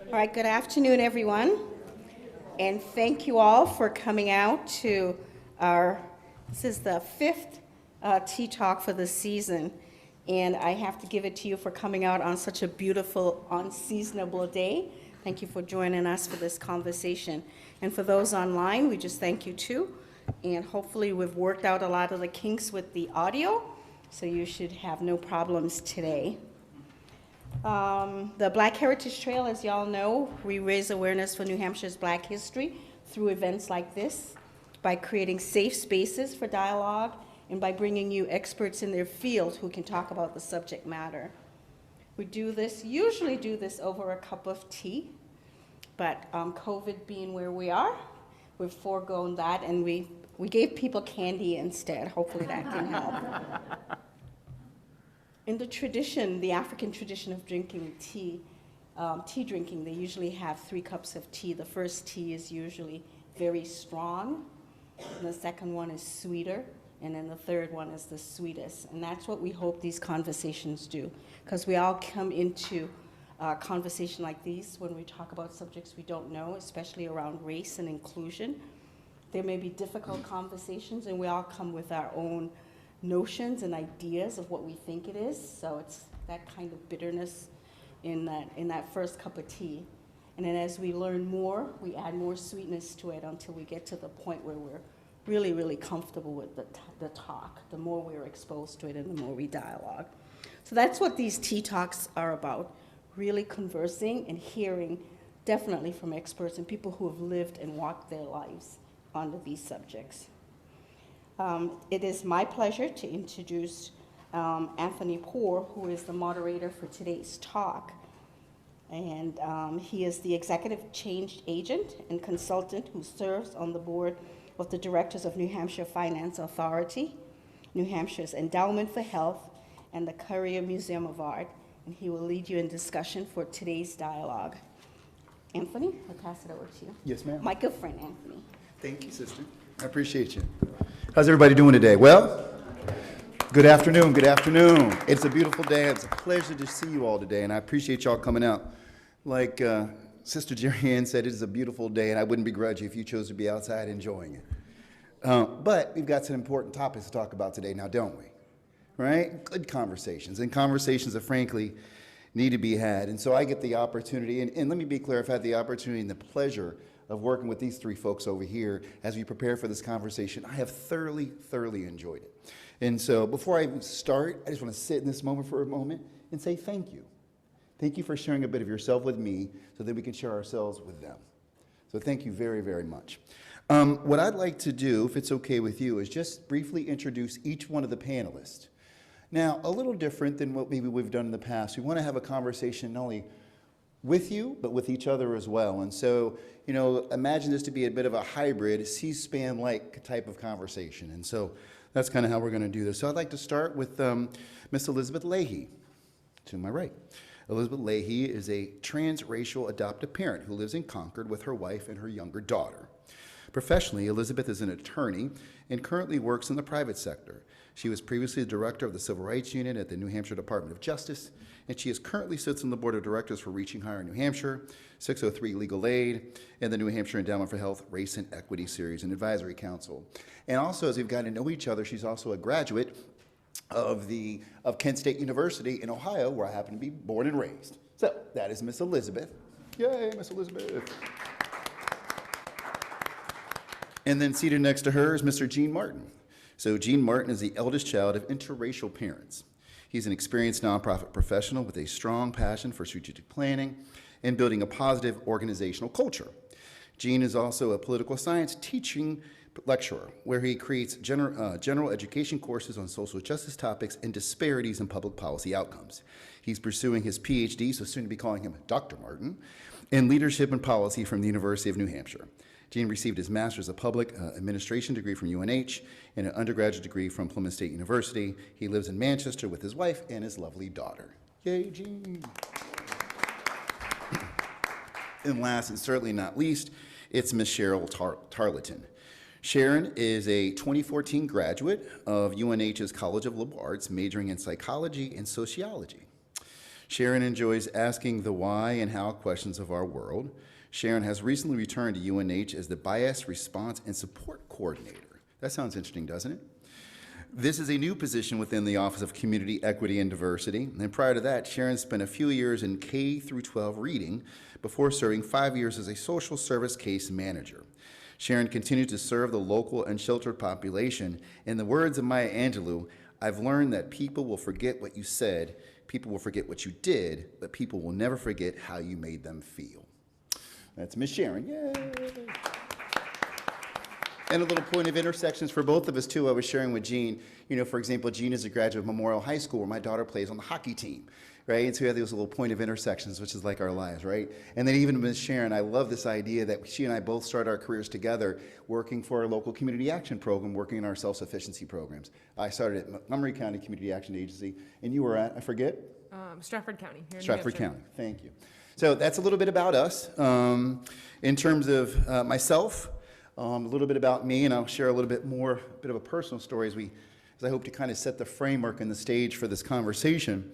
All right, good afternoon, everyone. And thank you all for coming out to this is the fifth Tea Talk for the season. And I have to give it to you for coming out on such a beautiful, unseasonable day. Thank you for joining us for this conversation. And for those online, we just thank you too. And hopefully we've worked out a lot of the kinks with the audio, so you should have no problems today. The Black Heritage Trail, as y'all know, we raise awareness for New Hampshire's Black history through events like this, by creating safe spaces for dialogue, and by bringing you experts in their field who can talk about the subject matter. We usually do this over a cup of tea, but COVID being where we are, we've foregone that, and we gave people candy instead. Hopefully that can help. In the tradition, the African tradition of drinking tea drinking, they usually have 3 cups of tea. The first tea is usually very strong, and the second one is sweeter, and then the third one is the sweetest. And that's what we hope these conversations do, because we all come into a conversation like these when we talk about subjects we don't know, especially around race and inclusion. There may be difficult conversations, and we all come with our own notions and ideas of what we think it is, so it's that kind of bitterness in that first cup of tea. And then as we learn more, we add more sweetness to it until we get to the point where we're really, really comfortable with the talk. The more we're exposed to it and the more we dialogue. So that's what these tea talks are about, really conversing and hearing definitely from experts and people who have lived and walked their lives onto these subjects. It is my pleasure to introduce Anthony Poore, who is the moderator for today's talk. And he is the executive change agent and consultant who serves on the board of the directors of New Hampshire Finance Authority, New Hampshire's Endowment for Health, and the Currier Museum of Art. And he will lead you in discussion for today's dialogue. Anthony, I'll pass it over to you. Yes, ma'am. My good friend, Anthony. Thank you, sister. I appreciate you. How's everybody doing today? Well, good afternoon, good afternoon. It's a beautiful day. It's a pleasure to see you all today, and I appreciate y'all coming out. Like Sister Jerry Ann said, it is a beautiful day, and I wouldn't begrudge you if you chose to be outside enjoying it. But we've got some important topics to talk about today now, don't we? Right? Good conversations, and conversations that frankly need to be had. And so I get the opportunity, and let me be clear, I've had the opportunity and the pleasure of working with these 3 folks over here as we prepare for this conversation. I have thoroughly enjoyed it. And so before I even start, I just want to sit in this moment for a moment and say thank you. Thank you for sharing a bit of yourself with me so that we can share ourselves with them. So thank you very much. What I'd like to do, if it's okay with you, is just briefly introduce each one of the panelists. Now, a little different than what maybe we've done in the past. We want to have a conversation not only with you, but with each other as well. And so, imagine this to be a bit of a hybrid, C-SPAN-like type of conversation. And so that's kind of how we're going to do this. So I'd like to start with Miss Elizabeth Lahey, to my right. Elizabeth Lahey is a transracial adoptive parent who lives in Concord with her wife and her younger daughter. Professionally, Elizabeth is an attorney and currently works in the private sector. She was previously the director of the Civil Rights Unit at the New Hampshire Department of Justice, and she currently sits on the board of directors for Reaching Higher New Hampshire, 603 Legal Aid, and the New Hampshire Endowment for Health Race and Equity Series and Advisory Council. And also, as we've gotten to know each other, she's also a graduate of Kent State University in Ohio, where I happen to be born and raised. So that is Miss Elizabeth. Yay, Miss Elizabeth. And then seated next to her is Mr. Gene Martin. So Gene Martin is the eldest child of interracial parents. He's an experienced nonprofit professional with a strong passion for strategic planning and building a positive organizational culture. Gene is also a political science teaching lecturer, where he creates general education courses on social justice topics and disparities in public policy outcomes. He's pursuing his Ph.D., so soon to be calling him Dr. Martin, in leadership and policy from the University of New Hampshire. Gene received his Master's of Public Administration degree from UNH and an undergraduate degree from Plymouth State University. He lives in Manchester with his wife and his lovely daughter. Yay, Gene. And last and certainly not least, it's Miss Cheryl Tarleton. Sharon is a 2014 graduate of UNH's College of Liberal Arts, majoring in psychology and sociology. Sharon enjoys asking the why and how questions of our world. Sharon has recently returned to UNH as the Bias Response and Support Coordinator. That sounds interesting, doesn't it? This is a new position within the Office of Community, Equity, and Diversity. And prior to that, Sharon spent a few years in K through 12 reading before serving 5 years as a social service case manager. Sharon continued to serve the local and sheltered population. In the words of Maya Angelou, I've learned that people will forget what you said, people will forget what you did, but people will never forget how you made them feel. That's Miss Sharon. Yay! And a little point of intersections for both of us, too. I was sharing with Jean. You know, for example, Jean is a graduate of Memorial High School, where my daughter plays on the hockey team, right? And so we have those little point of intersections, which is like our lives, right? And then even Ms. Sharon, I love this idea that she and I both started our careers together working for our local community action program, working in our self-sufficiency programs. I started at Montgomery County Community Action Agency, and you were at, I forget? Stratford County. Here in Stratford New Hampshire. County, thank you. So that's a little bit about us. In terms of myself, a little bit about me, and I'll share a little bit more, a bit of a personal story as I hope to kind of set the framework and the stage for this conversation.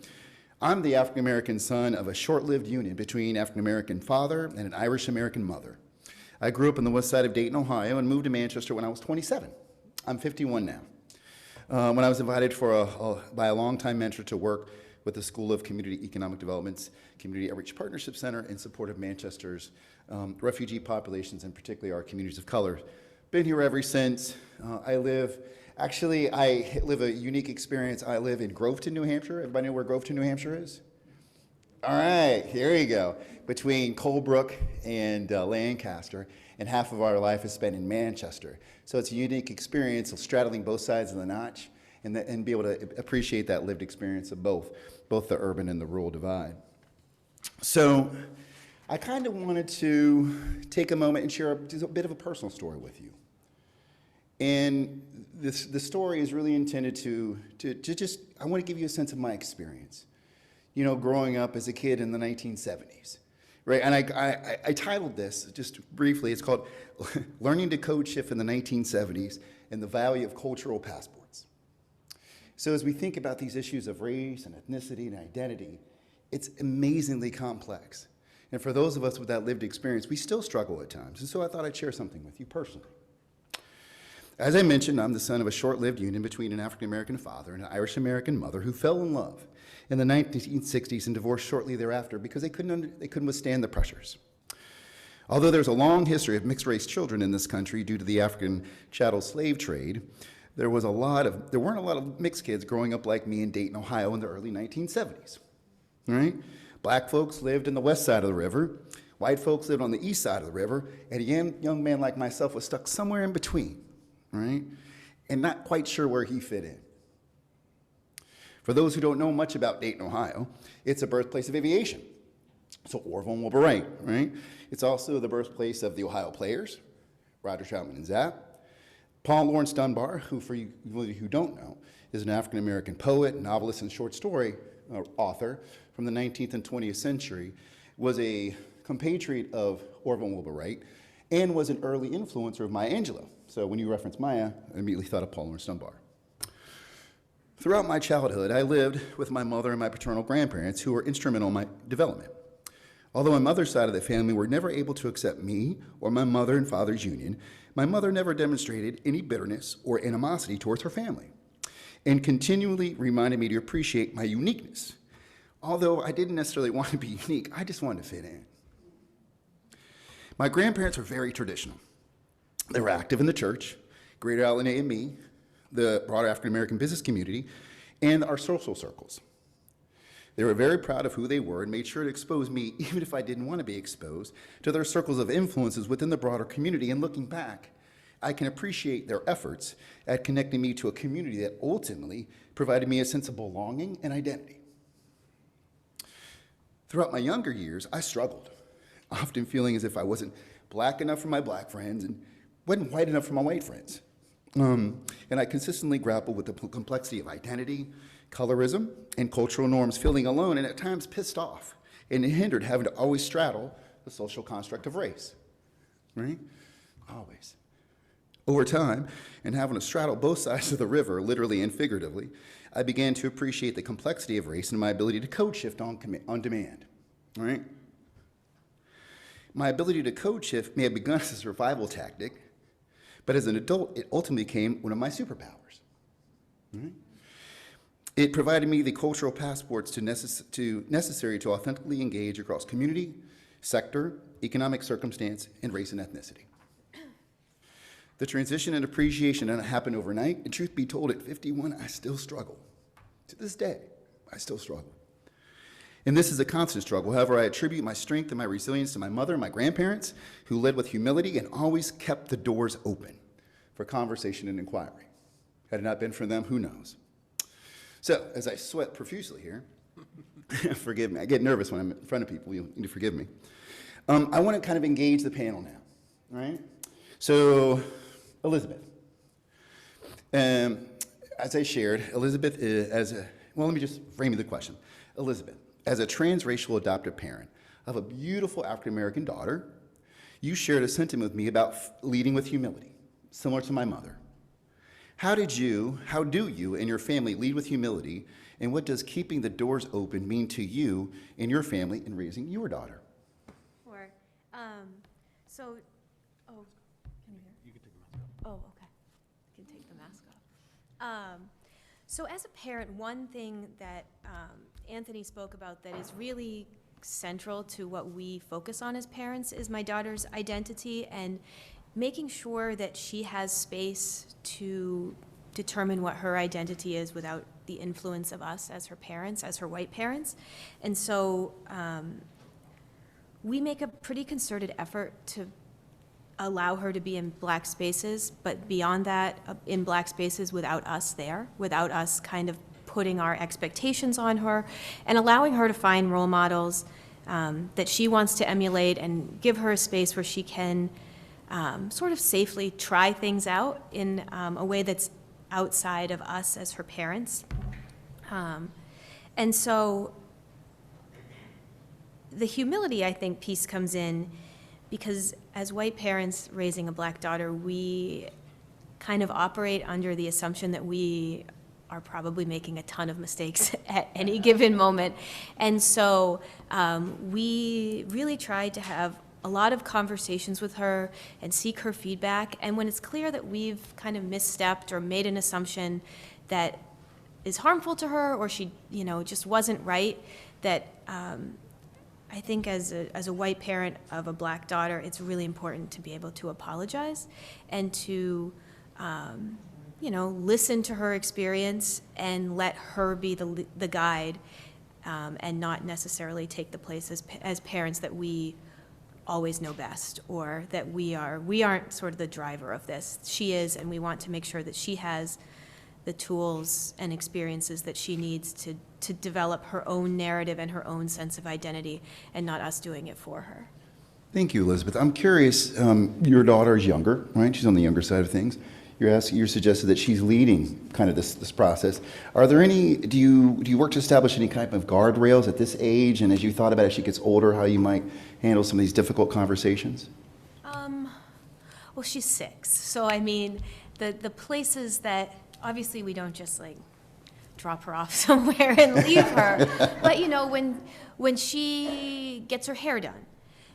I'm the African-American son of a short-lived union between African-American father and an Irish-American mother. I grew up on the west side of Dayton, Ohio, and moved to Manchester when I was 27. I'm 51 now. When I was invited by a longtime mentor to work with the School of Community Economic Development's Community Outreach Partnership Center in support of Manchester's refugee populations, and particularly our communities of color. Been here ever since. I live a unique experience. I live in Groveton, New Hampshire. Everybody know where Groveton, New Hampshire is? All right, here you go. Between Colebrook and Lancaster, and half of our life is spent in Manchester. So it's a unique experience of straddling both sides of the notch, and be able to appreciate that lived experience of both the urban and the rural divide. So I kind of wanted to take a moment and share a bit of a personal story with you. And the story is really intended to just, I want to give you a sense of my experience, you know, growing up as a kid in the 1970s, right? And I titled this, just briefly, it's called Learning to Code Shift in the 1970s and the Value of Cultural Passports. So as we think about these issues of race and ethnicity and identity, it's amazingly complex. And for those of us with that lived experience, we still struggle at times. And so I thought I'd share something with you personally. As I mentioned, I'm the son of a short-lived union between an African-American father and an Irish-American mother who fell in love in the 1960s and divorced shortly thereafter because they couldn't withstand the pressures. Although there's a long history of mixed-race children in this country due to the African chattel slave trade, there weren't a lot of mixed kids growing up like me in Dayton, Ohio in the early 1970s, right? Black folks lived in the west side of the river, white folks lived on the east side of the river, and a young man like myself was stuck somewhere in between, right? And not quite sure where he fit in. For those who don't know much about Dayton, Ohio, it's a birthplace of aviation. So Orville and Wilbur Wright, right? It's also the birthplace of the Ohio Players, Roger Troutman and Zapp. Paul Laurence Dunbar, who for you who don't know, is an African-American poet, novelist, and short story author from the 19th and 20th century, was a compatriot of Orville and Wilbur Wright, and was an early influencer of Maya Angelou. So when you reference Maya, I immediately thought of Paul Laurence Dunbar. Throughout my childhood, I lived with my mother and my paternal grandparents, who were instrumental in my development. Although my mother's side of the family were never able to accept me or my mother and father's union, my mother never demonstrated any bitterness or animosity towards her family, and continually reminded me to appreciate my uniqueness. Although I didn't necessarily want to be unique, I just wanted to fit in. My grandparents were very traditional. They were active in the church, Greater Allen AME, the broader African-American business community, and our social circles. They were very proud of who they were and made sure to expose me, even if I didn't want to be exposed, to their circles of influences within the broader community. And looking back, I can appreciate their efforts at connecting me to a community that ultimately provided me a sense of belonging and identity. Throughout my younger years, I struggled, often feeling as if I wasn't black enough for my black friends and wasn't white enough for my white friends. And I consistently grappled with the complexity of identity, colorism, and cultural norms, feeling alone and at times pissed off, and it hindered having to always straddle the social construct of race, right? Always. Over time, and having to straddle both sides of the river, literally and figuratively, I began to appreciate the complexity of race and my ability to code shift on demand, all right? My ability to code shift may have begun as a survival tactic, but as an adult, it ultimately became one of my superpowers. Right? It provided me the cultural passports necessary to authentically engage across community, sector, economic circumstance, and race and ethnicity. The transition and appreciation didn't happen overnight, and truth be told, at 51, I still struggle. To this day, I still struggle. And this is a constant struggle. However, I attribute my strength and my resilience to my mother and my grandparents, who led with humility and always kept the doors open for conversation and inquiry. Had it not been for them, who knows? So, as I sweat profusely here, forgive me, I get nervous when I'm in front of people, you need to forgive me. I want to kind of engage the panel now, right? So, Elizabeth. As I shared, Elizabeth let me just frame the question. Elizabeth, as a transracial adoptive parent of a beautiful African-American daughter, you shared a sentiment with me about leading with humility, similar to my mother. How do you and your family lead with humility, and what does keeping the doors open mean to you and your family in raising your daughter? Sure. Can you hear? You can take the mask off. Oh, okay. I can take the mask off. So as a parent, one thing that Anthony spoke about that is really central to what we focus on as parents is my daughter's identity and making sure that she has space to determine what her identity is without the influence of us as her parents, as her white parents. And so we make a pretty concerted effort to allow her to be in Black spaces, but beyond that, in Black spaces without us there, without us kind of putting our expectations on her, and allowing her to find role models that she wants to emulate and give her a space where she can sort of safely try things out in a way that's outside of us as her parents. And so the humility, I think, piece comes in because as white parents raising a Black daughter, we kind of operate under the assumption that we are probably making a ton of mistakes at any given moment. And so we really try to have a lot of conversations with her and seek her feedback. And when it's clear that we've kind of misstepped or made an assumption that is harmful to her or she, just wasn't right, that I think as a white parent of a Black daughter, it's really important to be able to apologize and to, listen to her experience and let her be the guide and not necessarily take the place as parents that we always know best or that we aren't sort of the driver of this. She is, and we want to make sure that she has the tools and experiences that she needs to develop her own narrative and her own sense of identity and not us doing it for her. Thank you, Elizabeth. I'm curious, your daughter is younger, right? She's on the younger side of things. You're suggested that she's leading kind of this process. Are there do you work to establish any kind of guardrails at this age, and as you thought about as she gets older, how you might handle some of these difficult conversations? Well, she's 6, so I mean, the places that, obviously we don't just like drop her off somewhere and leave her, but when she gets her hair done,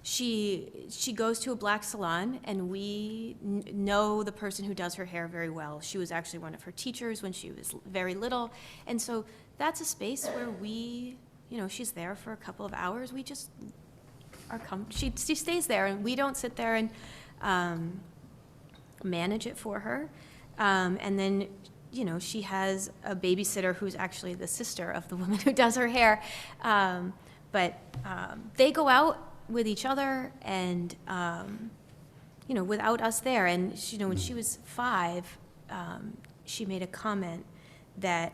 she goes to a Black salon, and we know the person who does her hair very well. She was actually one of her teachers when she was very little, and so that's a space where she's there for a couple of hours. We just she stays there, and we don't sit there and manage it for her. And then she has a babysitter who's actually the sister of the woman who does her hair. But they go out with each other and, without us there. And, when she was 5, she made a comment that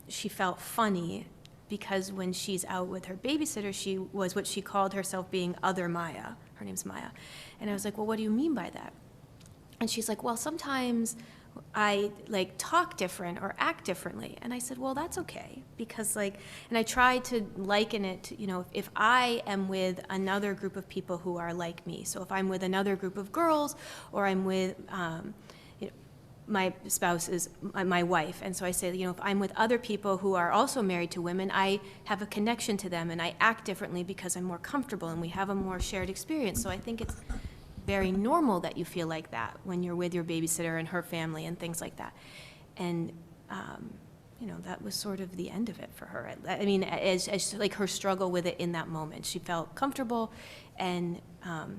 she felt funny because when she's out with her babysitter, she was what she called herself being other Maya. Her name's Maya. And I was like, well, what do you mean by that? And she's like, well, sometimes I like talk different or act differently. And I said, well, that's okay, because like, and I tried to liken it to, you know, if I am with another group of people who are like me, so if I'm with another group of girls, or I'm with, you know, my spouse is my wife, and so I say, you know, if I'm with other people who are also married to women, I have a connection to them, and I act differently because I'm more comfortable, and we have a more shared experience. So I think it's very normal that you feel like that when you're with your babysitter and her family and things like that. And, you know, that was sort of the end of it for her. I mean, as like her struggle with it in that moment. She felt comfortable and,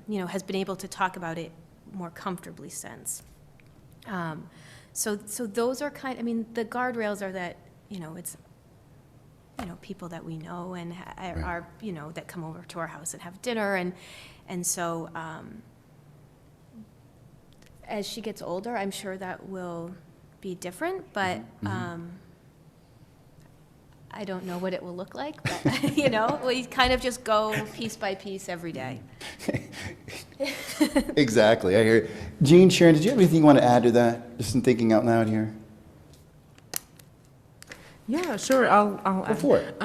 you know, has been able to talk about it more comfortably since. So those are I mean, the guardrails are that, you know, it's, you know, people that we know and are, you know, that come over to our house and have dinner. And so, as she gets older, I'm sure that will be different, but I don't know what it will look like, but, you know, we kind of just go piece by piece every day. Exactly, I hear you. Jean, Sharon, did you have anything you want to add to that? Just in thinking out loud here. Yeah, sure, I'll Go add. for it.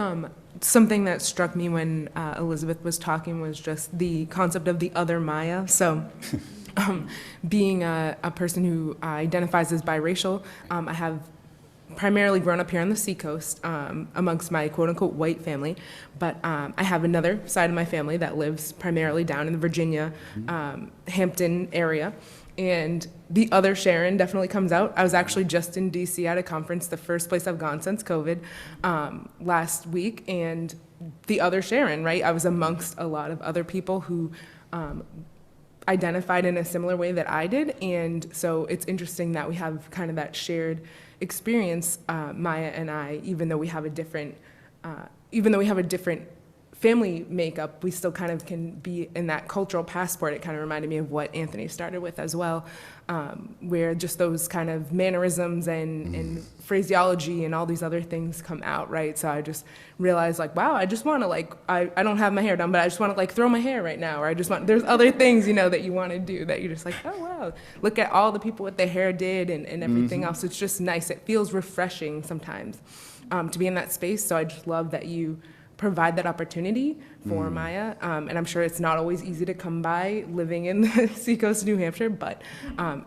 Something that struck me when Elizabeth was talking was just the concept of the other Maya. So being a person who identifies as biracial, I have primarily grown up here on the seacoast amongst my quote-unquote white family, but I have another side of my family that lives primarily down in the Virginia, Hampton area. And the other Sharon definitely comes out. I was actually just in DC at a conference, the first place I've gone since COVID, last week, and the other Sharon, right? I was amongst a lot of other people who identified in a similar way that I did, and so it's interesting that we have kind of that shared experience, Maya and I, even though we have a different family makeup, we still kind of can be in that cultural passport. It kind of reminded me of what Anthony started with as well, where just those kind of mannerisms and phraseology and all these other things come out, right? So I just realized, like, wow, I just want to, like, I don't have my hair done, but I just want to, like, throw my hair right now, or I just want, there's other things, you know, that you want to do that you're just like, oh, wow, look at all the people with their hair did and everything else. It's just nice. It feels refreshing sometimes to be in that space. So I just love that you provide that opportunity for Maya, and I'm sure it's not always easy to come by living in the seacoast of New Hampshire, but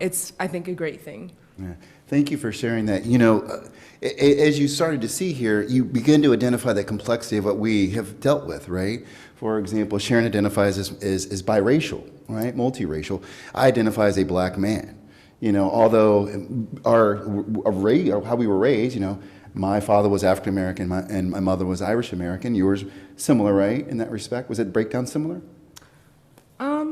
it's, I think, a great thing. Yeah. Thank you for sharing that. You know, as you started to see here, you begin to identify the complexity of what we have dealt with, right? For example, Sharon identifies as biracial, right? Multiracial. I identify as a black man. You know, although how we were raised, you know, my father was African American and my mother was Irish American. Yours similar, right, in that respect? Was it breakdown similar?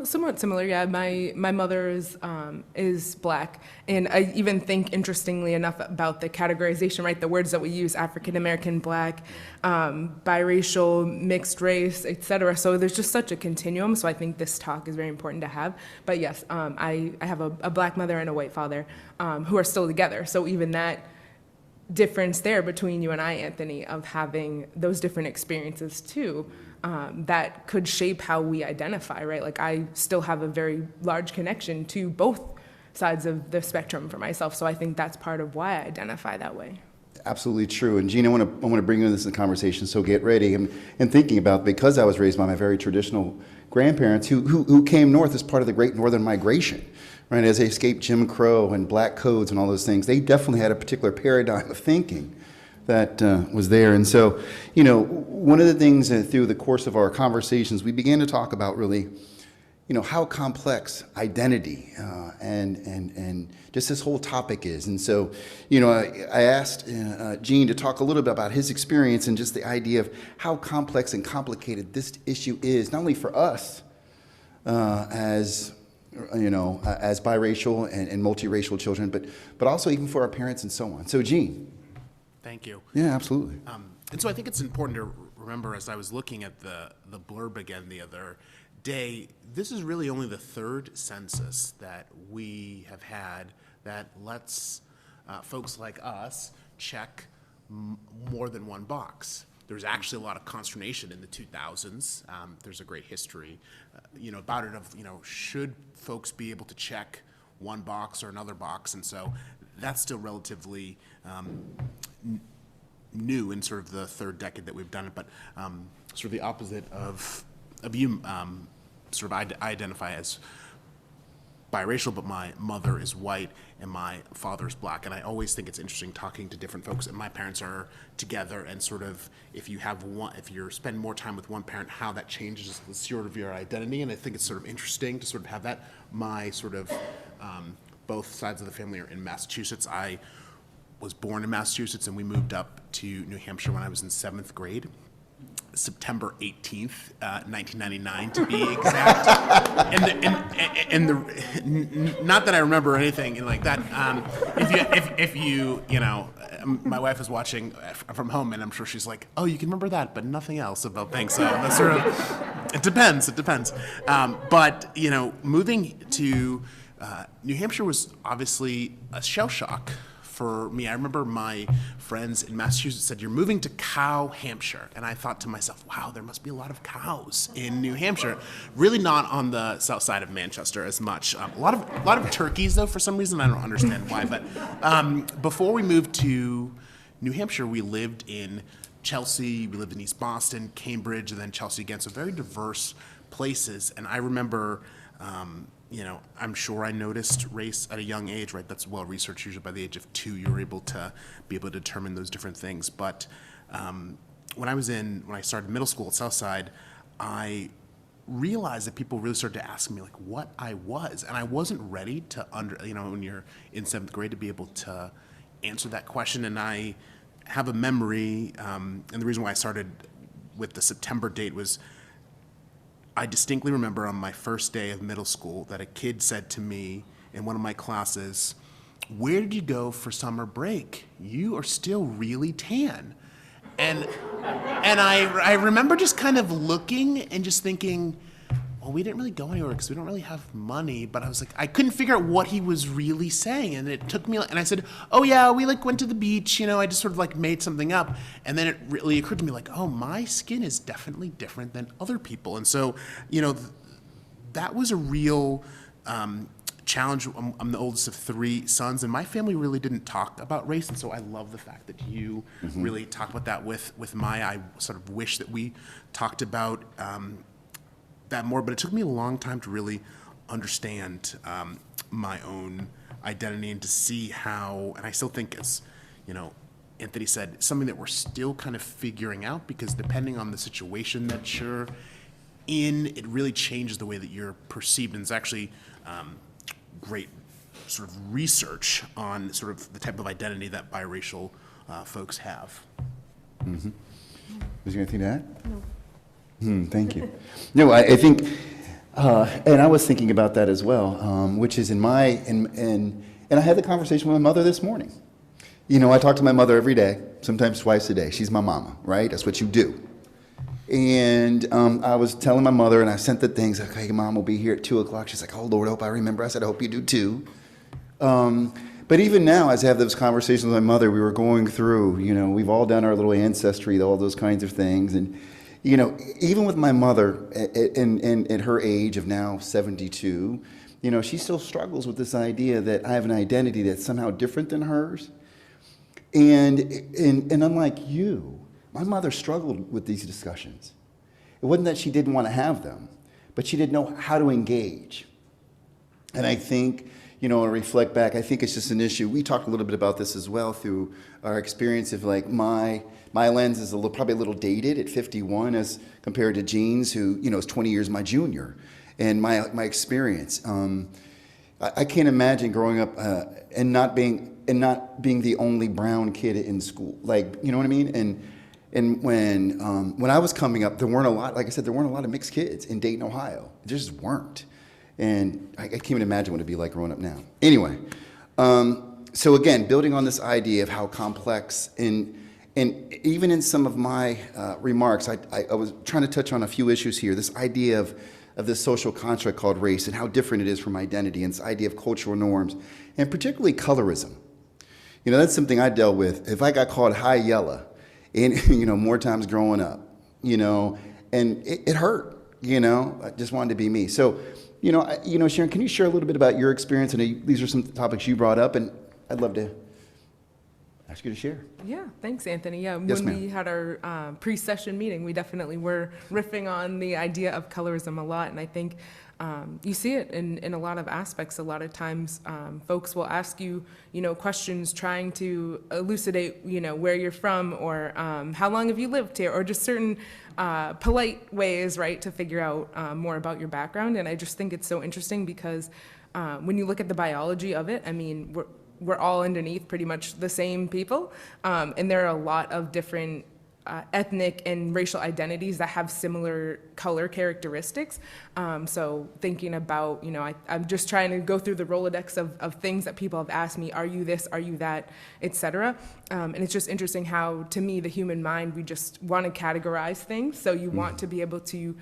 Somewhat similar, yeah. My mother is black, and I even think, interestingly enough, about the categorization, right? The words that we use: African American, black, biracial, mixed race, etc. So there's just such a continuum. So I think this talk is very important to have. But yes, I have a black mother and a white father who are still together. So even that difference there between you and I, Anthony, of having those different experiences too, that could shape how we identify, right? Like, I still have a very large connection to both sides of the spectrum for myself, so I think that's part of why I identify that way. Absolutely true. And Gina, I want to bring you into this conversation, so get ready. And thinking about, because I was raised by my very traditional grandparents who came north as part of the Great Northern Migration, right, as they escaped Jim Crow and black codes and all those things, they definitely had a particular paradigm of thinking that was there. And so, you know, one of the things through the course of our conversations, we began to talk about really, you know, how complex identity and just this whole topic is. And so, you know, I asked Gene to talk a little bit about his experience and just the idea of how complex and complicated this issue is, not only for us as biracial and multiracial children, but also even for our parents and so on. So, Gene. Thank you. Yeah, absolutely. And so I think it's important to remember, as I was looking at the blurb again the other day, this is really only the third census that we have had that lets folks like us check more than one box. There's actually a lot of consternation in the 2000s. There's a great history, about it of, should folks be able to check one box or another box? And so that's still relatively new in sort of the third decade that we've done it, but sort of the opposite of you. Sort of I identify as biracial, but my mother is white and my father is black. And I always think it's interesting talking to different folks. And my parents are together, and sort of if you spend more time with one parent, how that changes the sort of your identity. And I think it's sort of interesting to sort of have that. My sort of both sides of the family are in Massachusetts. I was born in Massachusetts, and we moved up to New Hampshire when I was in 7th grade. September 18th, 1999 to be exact. Not that I remember anything like that. If you my wife is watching from home, and I'm sure she's like, oh, you can remember that, but nothing else about things. So that's sort of, it depends. But, moving to New Hampshire was obviously a shell shock for me. I remember my friends in Massachusetts said, you're moving to Cow Hampshire. And I thought to myself, wow, there must be a lot of cows in New Hampshire. Really not on the south side of Manchester as much. A lot of turkeys, though, for some reason. I don't understand why. But before we moved to New Hampshire, we lived in Chelsea, we lived in East Boston, Cambridge, and then Chelsea again. So very diverse places. And I remember I'm sure I noticed race at a young age, right? That's well researched. Usually by the age of 2, you're able to determine those different things. But when I started middle school at Southside, I realized that people really started to ask me like what I was, and I wasn't ready to when you're in 7th grade to be able to answer that question. And I have a memory, and the reason why I started with the September date was, I distinctly remember on my first day of middle school that a kid said to me in one of my classes, where did you go for summer break? You are still really tan. And I remember just kind of looking and just thinking, well, we didn't really go anywhere because we don't really have money. But I was like, I couldn't figure out what he was really saying. And it took me, and I said, oh yeah, we went to the beach, I just sort of made something up. And then it really occurred to me oh, my skin is definitely different than other people. And so, that was a real challenge. I'm the oldest of 3 sons, and my family really didn't talk about race. And so I love the fact that you really talk about that with Maya. I sort of wish that we talked about that more, but it took me a long time to really understand my own identity and to see how, and I still think as, Anthony said, something that we're still kind of figuring out, because depending on the situation that you're in, it really changes the way that you're perceived. And it's actually great sort of research on sort of the type of identity that biracial folks have. Mm-hmm. Was there anything to add? No. Thank you. No, I think, and I was thinking about that as well, which is and I had the conversation with my mother this morning. I talk to my mother every day, sometimes twice a day. She's my mama, right? That's what you do. And I was telling my mother, and I sent the things, okay, Mom will be here at 2 o'clock. She's like, oh, Lord, I hope I remember. I said, I hope you do too. But even now, as I have those conversations with my mother, we were going through, we've all done our little ancestry, all those kinds of things. And even with my mother at her age of now 72, she still struggles with this idea that I have an identity that's somehow different than hers. And unlike you, my mother struggled with these discussions. It wasn't that she didn't want to have them, but she didn't know how to engage. And I think, I reflect back, I think it's just an issue. We talked a little bit about this as well through our experience of my lens is probably a little dated at 51 as compared to Jean's, who, is 20 years my junior. And my experience, I can't imagine growing up and not being the only brown kid in school. You know what I mean? And when I was coming up, there weren't a lot, like I said, there weren't a lot of mixed kids in Dayton, Ohio. There just weren't. And I can't even imagine what it'd be like growing up now. Anyway, so again, building on this idea of how complex, and even in some of my remarks, I was trying to touch on a few issues here. This idea of this social construct called race and how different it is from identity, and this idea of cultural norms, and particularly colorism. That's something I dealt with. If I got called high yellow, and more times growing up, and it hurt. I just wanted to be me. So, Sharon, can you share a little bit about your experience? And these are some topics you brought up, and I'd love to ask you to share. Yeah, thanks, Anthony. Yeah, Yes, when ma'am. we had our pre-session meeting, we definitely were riffing on the idea of colorism a lot, and I think you see it in a lot of aspects. A lot of times, folks will ask you, questions trying to elucidate, where you're from, or how long have you lived here, or just certain polite ways, right, to figure out more about your background. And I just think it's so interesting because when you look at the biology of it, I mean, we're all underneath pretty much the same people, and there are a lot of different ethnic and racial identities that have similar color characteristics. So thinking about, I'm just trying to go through the Rolodex of things that people have asked me, are you this, are you that, et cetera. And it's just interesting how, to me, the human mind, we just want to categorize things. So you want to be able to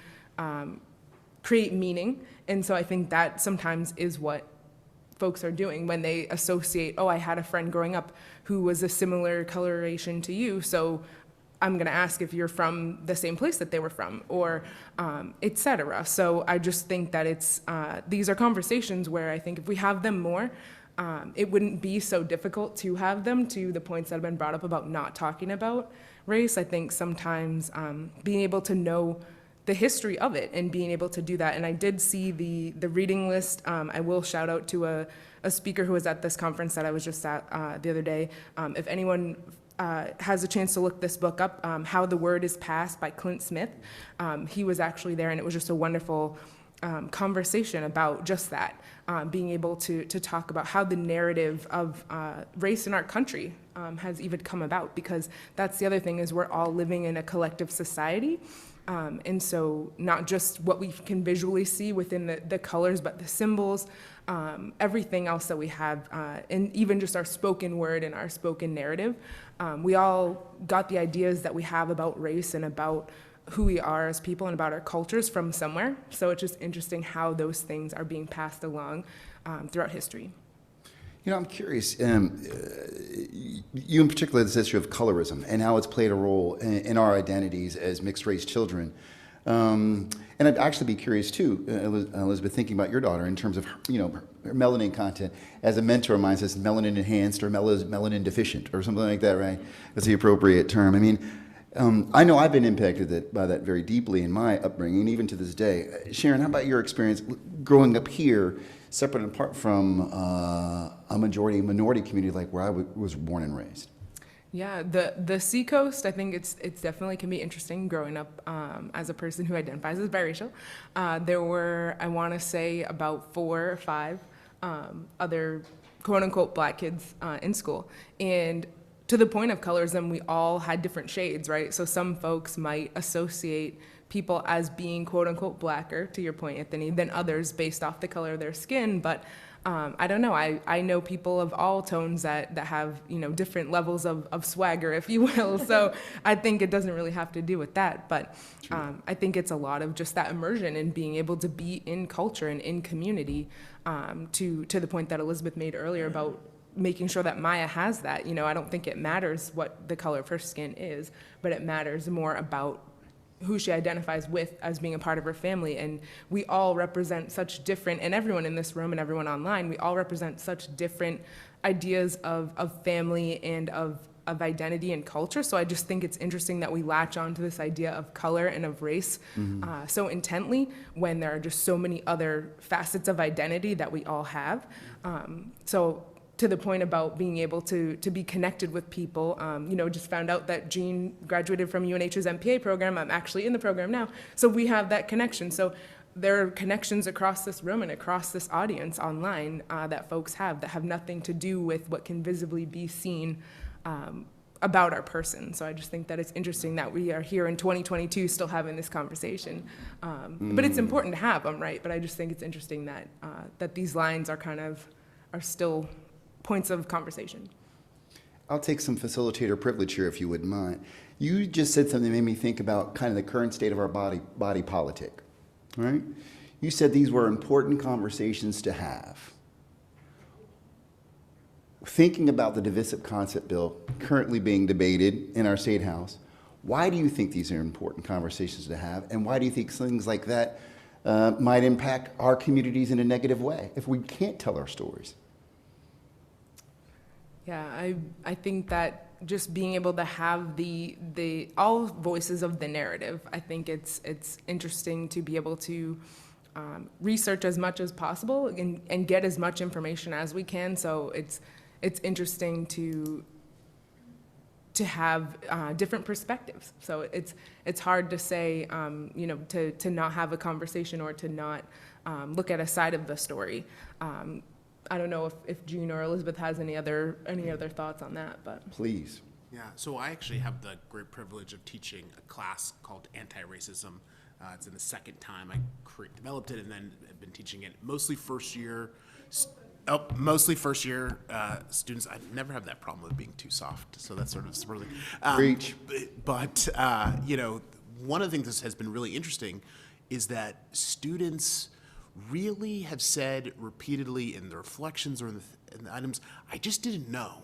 create meaning. And so I think that sometimes is what folks are doing when they associate, oh, I had a friend growing up who was a similar coloration to you, so I'm going to ask if you're from the same place that they were from, or et cetera. So I just think that these are conversations where I think if we have them more, it wouldn't be so difficult to have them, to the points that have been brought up about not talking about race. I think sometimes being able to know the history of it and being able to do that. And I did see the reading list. I will shout out to a speaker who was at this conference that I was just at the other day. If anyone has a chance to look this book up, How the Word is Passed by Clint Smith. He was actually there, and it was just a wonderful conversation about just that, being able to talk about how the narrative of race in our country has even come about, because that's the other thing, is we're all living in a collective society. And so not just what we can visually see within the colors, but the symbols, everything else that we have, and even just our spoken word and our spoken narrative. We all got the ideas that we have about race and about who we are as people and about our cultures from somewhere. So it's just interesting how those things are being passed along throughout history. I'm curious, you in particular, this issue of colorism and how it's played a role in our identities as mixed-race children. And I'd actually be curious, too, Elizabeth, thinking about your daughter in terms of, her melanin content. As a mentor of mine says, melanin enhanced or melanin deficient or something like that, right? That's the appropriate term. I mean, I know I've been impacted by that very deeply in my upbringing, even to this day. Sharon, how about your experience growing up here, separate and apart from a minority community like where I was born and raised? Yeah, the Seacoast, I think it's definitely can be interesting growing up as a person who identifies as biracial. There were, I want to say, about 4 or 5 other quote-unquote black kids in school. And to the point of colorism, we all had different shades, right? So some folks might associate people as being quote-unquote blacker, to your point, Anthony, than others based off the color of their skin. But I don't know. I know people of all tones that have, different levels of swagger, if you will. So I think it doesn't really have to do with that. But I think it's a lot of just that immersion and being able to be in culture and in community, to the point that Elizabeth made earlier about making sure that Maya has that. I don't think it matters what the color of her skin is, but it matters more about who she identifies with as being a part of her family. And we all represent such different, and everyone in this room and everyone online, we all represent such different ideas of family and of identity and culture. So I just think it's interesting that we latch on to this idea of color and of race so intently when there are just so many other facets of identity that we all have. So to the point about being able to be connected with people, just found out that Jean graduated from UNH's MPA program. I'm actually in the program now. So we have that connection. So there are connections across this room and across this audience online that folks have that have nothing to do with what can visibly be seen about our person. So I just think that it's interesting that we are here in 2022 still having this conversation. But it's important to have them, right? But I just think it's interesting that that these lines are still points of conversation. I'll take some facilitator privilege here, if you wouldn't mind. You just said something that made me think about kind of the current state of our body politic, right? You said these were important conversations to have. Thinking about the divisive concept bill currently being debated in our state house, why do you think these are important conversations to have, and why do you think things like that might impact our communities in a negative way if we can't tell our stories? Yeah, I think that just being able to have the all voices of the narrative, I think it's interesting to be able to research as much as possible and get as much information as we can. So it's interesting to have different perspectives. So it's hard to say, to not have a conversation or to not look at a side of the story. I don't know if June or Elizabeth has any other thoughts on that, but. Please. Yeah, so I actually have the great privilege of teaching a class called Anti-Racism. It's in the second time I developed it, and then I've been teaching it mostly first year students. I never have that problem with being too soft, so that's sort of really. Preach. But one of the things that has been really interesting is that students really have said repeatedly in the reflections or in the items, I just didn't know.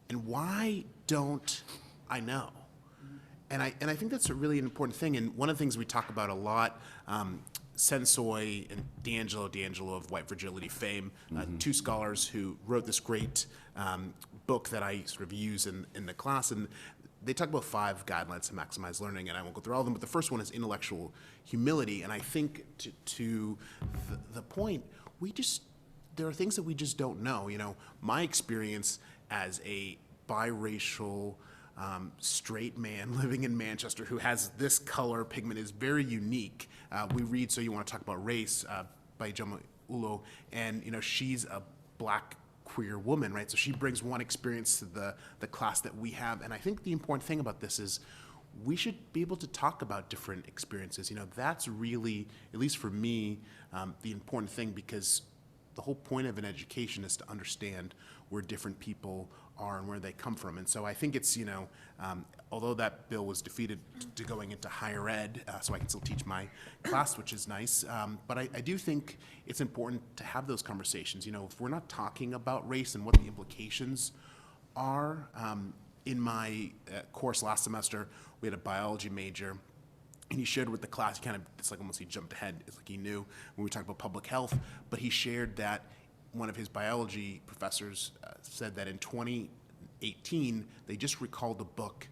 And why don't I know? And I think that's a really important thing. And one of the things we talk about a lot, Sensoy and D'Angelo of White Fragility fame, two scholars who wrote this great book that I sort of use in the class. And they talk about 5 guidelines to maximize learning, and I won't go through all of them, but the first one is intellectual humility. And I think to the point, there are things that we just don't know. My experience as a biracial straight man living in Manchester who has this color pigment is very unique. We read So You Want to Talk About Race by Joma Ulo, and she's a black queer woman, right? So she brings one experience to the class that we have. And I think the important thing about this is we should be able to talk about different experiences. That's really, at least for me, the important thing, because the whole point of an education is to understand where different people are and where they come from. And so I think it's, although that bill was defeated to going into higher ed, so I can still teach my class, which is nice, but I do think it's important to have those conversations. If we're not talking about race and what the implications are, in my course last semester, we had a biology major, and he shared with the class, it's like almost he jumped ahead, it's like he knew when we talked about public health, but he shared that one of his biology professors said that in 2018, they just recalled a book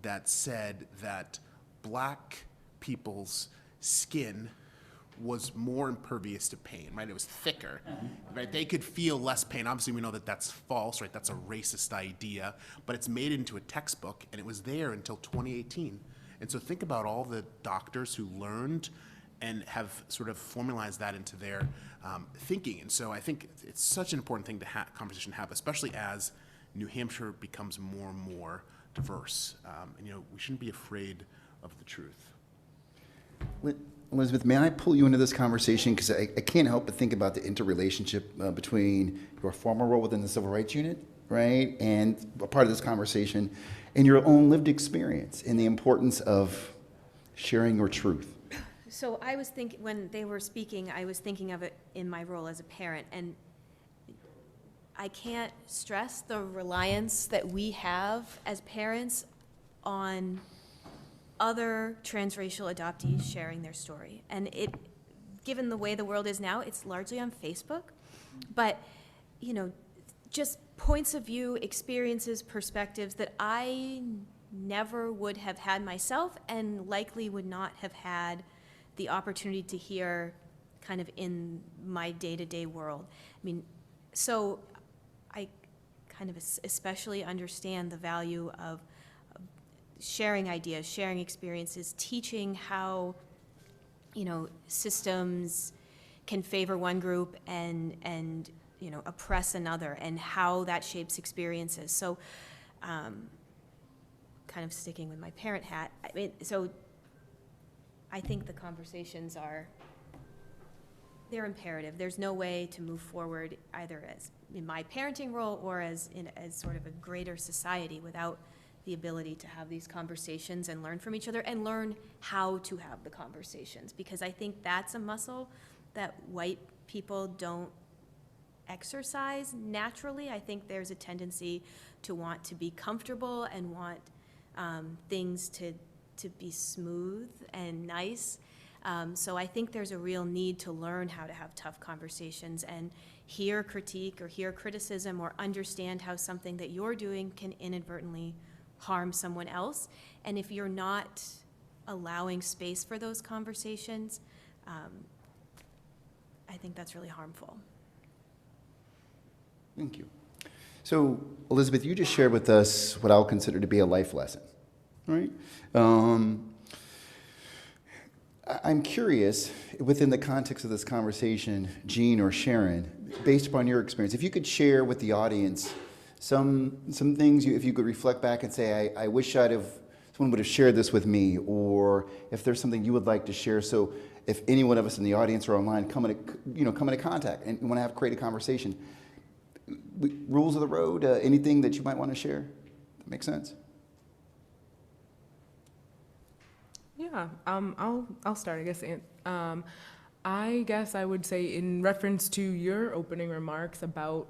that said that black people's skin was more impervious to pain, right? It was thicker, right? They could feel less pain. Obviously, we know that that's false, right? That's a racist idea, but it's made into a textbook, and it was there until 2018. And so think about all the doctors who learned and have sort of formalized that into their thinking. And so I think it's such an important thing to conversation to have, especially as New Hampshire becomes more and more diverse. And we shouldn't be afraid of the truth. Elizabeth, may I pull you into this conversation? Because I can't help but think about the interrelationship between your former role within the Civil Rights Unit, right, and a part of this conversation, and your own lived experience and the importance of sharing your truth. So I was thinking, when they were speaking, I was thinking of it in my role as a parent, and I can't stress the reliance that we have as parents on other transracial adoptees sharing their story. And given the way the world is now, it's largely on Facebook, but just points of view, experiences, perspectives that I never would have had myself and likely would not have had the opportunity to hear kind of in my day-to-day world. So I kind of especially understand the value of sharing ideas, sharing experiences, teaching how, systems can favor one group and oppress another, and how that shapes experiences. So kind of sticking with my parent hat, so I think the conversations they're imperative. There's no way to move forward either as in my parenting role or as sort of a greater society without the ability to have these conversations and learn from each other and learn how to have the conversations, because I think that's a muscle that white people don't exercise naturally. I think there's a tendency to want to be comfortable and want things to be smooth and nice. So I think there's a real need to learn how to have tough conversations and hear critique or hear criticism or understand how something that you're doing can inadvertently harm someone else. And if you're not allowing space for those conversations, I think that's really harmful. Thank you. So, Elizabeth, you just shared with us what I'll consider to be a life lesson, right? I'm curious, within the context of this conversation, Jean or Sharon, based upon your experience, if you could share with the audience some things, if you could reflect back and say, I wish someone would have shared this with me, or if there's something you would like to share, so if any one of us in the audience or online come into contact and want to create a conversation. Rules of the road, anything that you might want to share? That makes sense? Yeah, I'll start, I guess. I guess I would say, in reference to your opening remarks about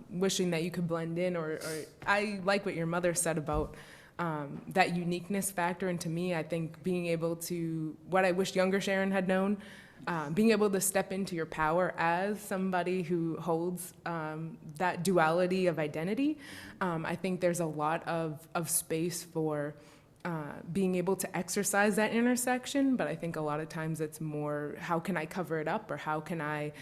wishing that you could blend in, or I like what your mother said about that uniqueness factor. And to me, I think being able to, what I wish younger Sharon had known, being able to step into your power as somebody who holds that duality of identity. I think there's a lot of space for being able to exercise that intersection, but I think a lot of times it's more, how can I cover it up, or how can I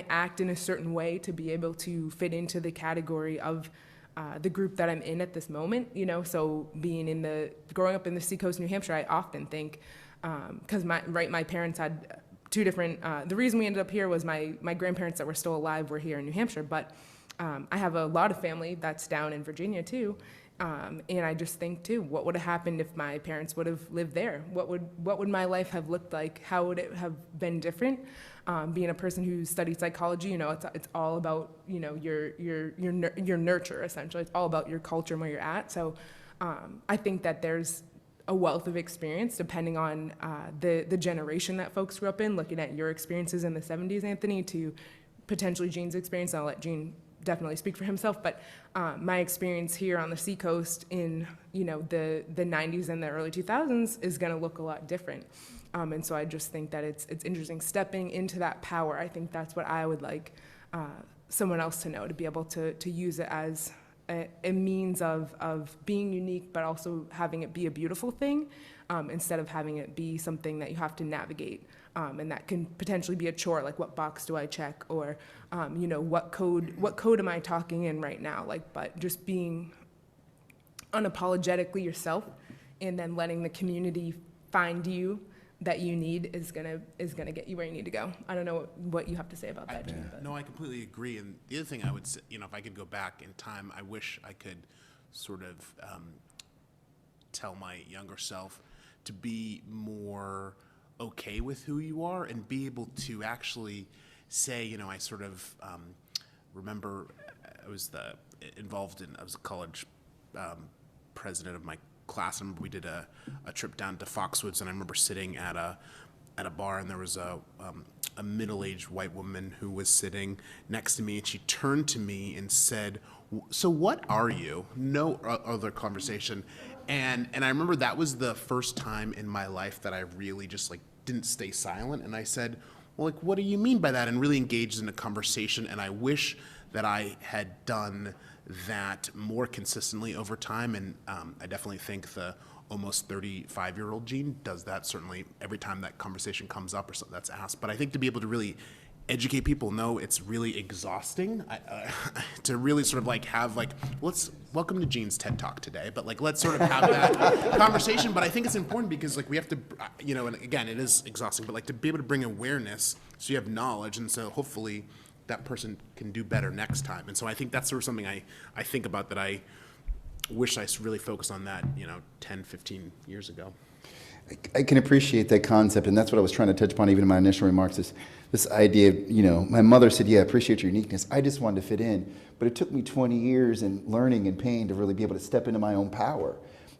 act in a certain way to be able to fit into the category of the group that I'm in at this moment, so growing up in the Seacoast, New Hampshire, I often think, because my parents had two different, the reason we ended up here was my grandparents that were still alive were here in New Hampshire, but I have a lot of family that's down in Virginia too, and I just think too, what would have happened if my parents would have lived there? What would my life have looked like? How would it have been different? Being a person who studied psychology, it's all about your nurture, essentially. It's all about your culture and where you're at. So I think that there's a wealth of experience depending on the generation that folks grew up in. Looking at your experiences in the 70s, Anthony, to potentially Jean's experience. I'll let Jean definitely speak for himself, but my experience here on the Seacoast in the 90s and the early 2000s is going to look a lot different. And so I just think that it's interesting stepping into that power. I think that's what I would like someone else to know, to be able to use it as a means of being unique, but also having it be a beautiful thing, instead of having it be something that you have to navigate. And that can potentially be a chore, like what box do I check, or what code am I talking in right now? But just being unapologetically yourself, and then letting the community find you that you need is gonna get you where you need to go. I don't know what you have to say about that, Jim. No, I completely agree. And the other thing I would say, if I could go back in time, I wish I could sort of tell my younger self to be more okay with who you are and be able to actually say, I sort of remember I was I was a college president of my class, and we did a trip down to Foxwoods, and I remember sitting at a bar, and there was a middle-aged white woman who was sitting next to me, and she turned to me and said, "So what are you?" No other conversation. And I remember that was the first time in my life that I really just didn't stay silent, and I said, well, what do you mean by that? And really engaged in a conversation, and I wish that I had done that more consistently over time, and I definitely think the almost 35-year-old Jean does that certainly every time that conversation comes up or something that's asked. But I think to be able to really educate people, it's really exhausting to really sort of have let's welcome to Jean's TED Talk today, but let's sort of have that conversation. But I think it's important because we have to, and again, it is exhausting, but to be able to bring awareness so you have knowledge, and so hopefully that person can do better next time. And so I think that's sort of something I think about, that I wish I really focused on that, 10, 15 years ago. I can appreciate that concept, and that's what I was trying to touch upon even in my initial remarks, is this idea of, my mother said, yeah, I appreciate your uniqueness. I just wanted to fit in. But it took me 20 years and learning and pain to really be able to step into my own power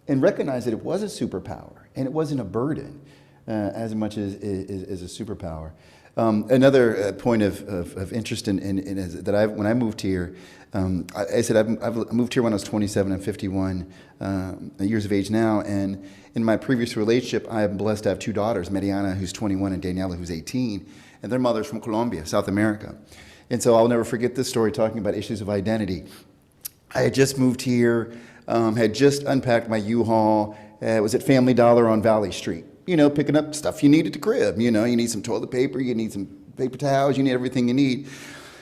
and recognize that it was a superpower and it wasn't a burden. as much as a superpower. Another point of interest is that when I moved here, I said I moved here when I was 27. I'm 51 years of age now, and in my previous relationship, I'm blessed to have two daughters, Mariana, who's 21, and Daniela, who's 18, and their mother's from Colombia, South America. And so I'll never forget this story talking about issues of identity. I had just moved here, had just unpacked my U-Haul, was at Family Dollar on Valley Street, picking up stuff you need at the crib. You need some toilet paper, you need some paper towels, you need everything you need.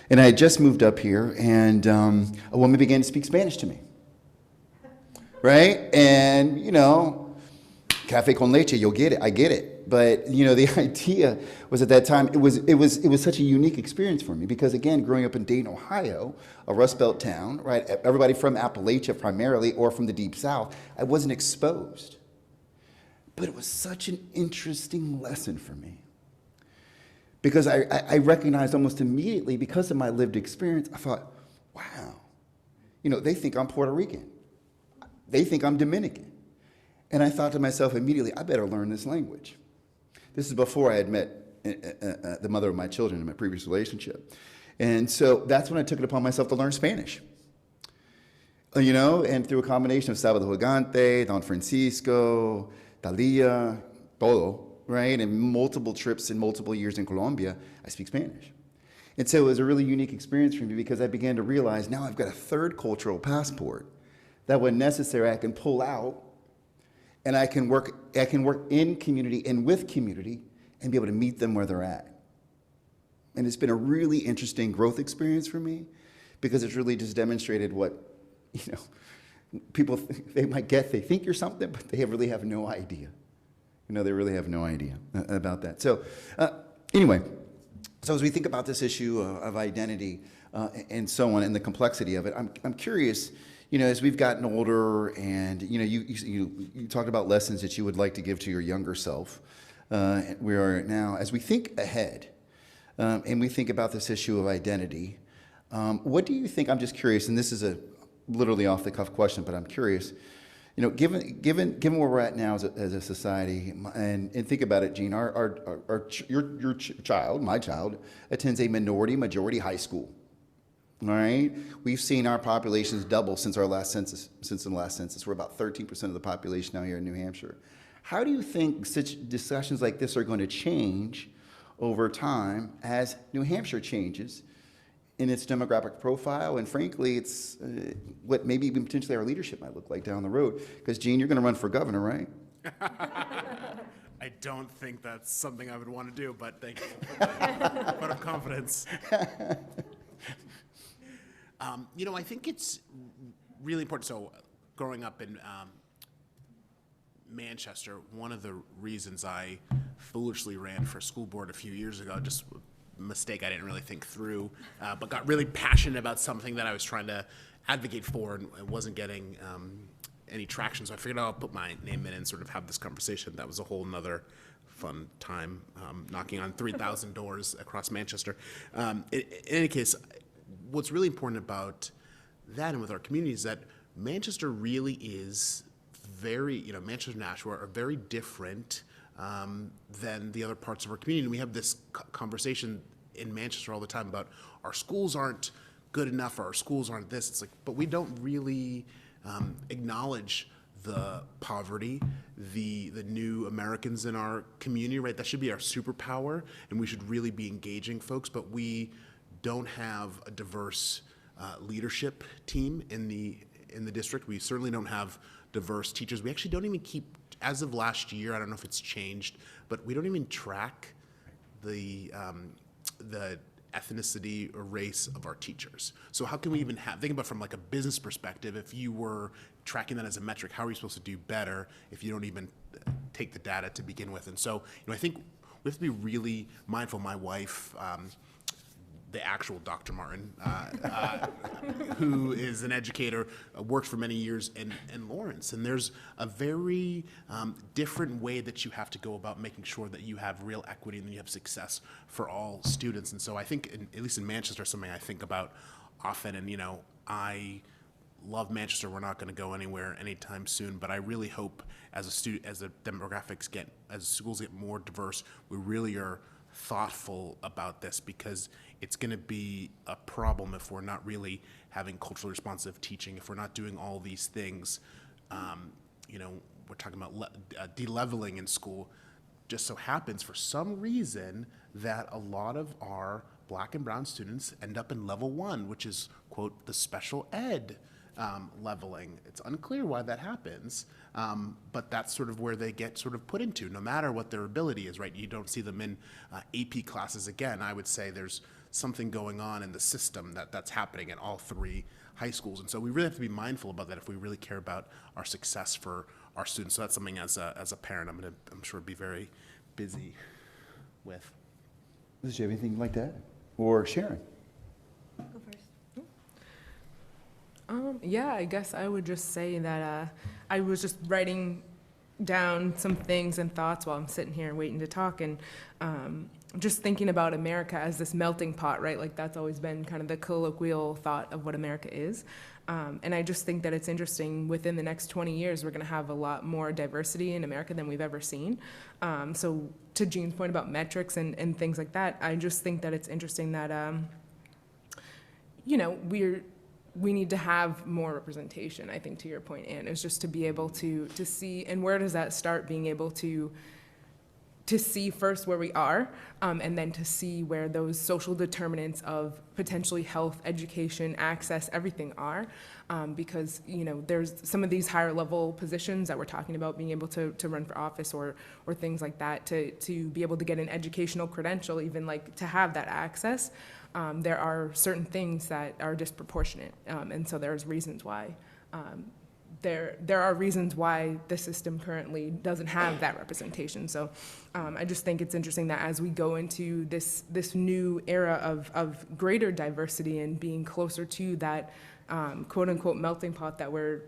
And I had just moved up here, and a woman began to speak Spanish to me, right? And, café con leche, you'll get it, I get it. But, the idea was at that time, it was such a unique experience for me because, again, growing up in Dayton, Ohio, a Rust Belt town, right? Everybody from Appalachia primarily or from the Deep South, I wasn't exposed. But it was such an interesting lesson for me because I recognized almost immediately, because of my lived experience, I thought, wow, they think I'm Puerto Rican. They think I'm Dominican. And I thought to myself immediately, I better learn this language. This is before I had met the mother of my children in my previous relationship. And so that's when I took it upon myself to learn Spanish. And through a combination of Salvador Gigante, Don Francisco, Thalia, todo, right? And multiple trips and multiple years in Colombia, I speak Spanish. And so it was a really unique experience for me because I began to realize now I've got a third cultural passport that when necessary I can pull out and I can work in community and with community and be able to meet them where they're at. And it's been a really interesting growth experience for me because it's really just demonstrated what, people, they think you're something, but they really have no idea. They really have no idea about that. So anyway, so as we think about this issue of identity and so on and the complexity of it, I'm curious, as we've gotten older and, you talked about lessons that you would like to give to your younger self, we are now, as we think ahead and we think about this issue of identity, what do you think, I'm just curious, and this is a literally off the cuff question, but I'm curious, given where we're at now as a society, and think about it, Jean, your child, my child, attends a majority high school. All right, we've seen our populations double since the last census. We're about 13% of the population now here in New Hampshire. How do you think such discussions like this are going to change over time as New Hampshire changes in its demographic profile? And frankly, it's what maybe even potentially our leadership might look like down the road. Because Gene, you're going to run for governor, right? I don't think that's something I would want to do, but thank you for that vote of confidence. I think it's really important. So growing up in Manchester, one of the reasons I foolishly ran for school board a few years ago, just a mistake I didn't really think through, but got really passionate about something that I was trying to advocate for and wasn't getting any traction. So I figured I'll put my name in and sort of have this conversation. That was a whole nother fun time, knocking on 3,000 doors across Manchester. In any case, what's really important about that and with our community is that Manchester really is Manchester and Nashua are very different than the other parts of our community. And we have this conversation in Manchester all the time about our schools aren't good enough or our schools aren't this. It's like, but we don't really acknowledge the poverty, the new Americans in our community, right? That should be our superpower, and we should really be engaging folks, but we don't have a diverse leadership team in the district. We certainly don't have diverse teachers. We actually don't even keep, as of last year, I don't know if it's changed, but we don't even track the ethnicity or race of our teachers. So how can we even think about from like a business perspective, if you were tracking that as a metric, how are you supposed to do better if you don't even take the data to begin with? And so, I think we have to be really mindful. My wife, the actual Dr. Martin, who is an educator, worked for many years in Lawrence. And there's a very different way that you have to go about making sure that you have real equity and that you have success for all students. And so I think, at least in Manchester, something I think about often, and I love Manchester. We're not going to go anywhere anytime soon. But I really hope, as the demographics as schools get more diverse, we really are thoughtful about this, because it's going to be a problem if we're not really having culturally responsive teaching, if we're not doing all these things. We're talking about de-leveling in school. Just so happens, for some reason, that a lot of our Black and brown students end up in level 1, which is, quote, the special ed leveling. It's unclear why that happens, but that's sort of where they get sort of put into, no matter what their ability is, right? You don't see them in AP classes again. I would say there's something going on in the system that's happening at all 3 high schools. And so we really have to be mindful about that if we really care about our success for our students. So that's something as a parent I'm sure be very busy with. Does you have anything like that? Or Sharon? Go first. Yeah, I guess I would just say that I was just writing down some things and thoughts while I'm sitting here waiting to talk, and just thinking about America as this melting pot, right? Like that's always been kind of the colloquial thought of what America is. And I just think that it's interesting, within the next 20 years, we're gonna have a lot more diversity in America than we've ever seen. So to Jean's point about metrics and things like that, I just think that it's interesting that, we need to have more representation, I think, to your point, Anne, is just to be able to see, and where does that start, being able to see first where we are, and then to see where those social determinants of potentially health, education, access, everything are, because there's some of these higher level positions that we're talking about, being able to run for office or things like that, to be able to get an educational credential, even like to have that access. There are certain things that are disproportionate, and so there's reasons why. There are reasons why the system currently doesn't have that representation. So I just think it's interesting that as we go into this new era of greater diversity and being closer to that quote unquote melting pot that we're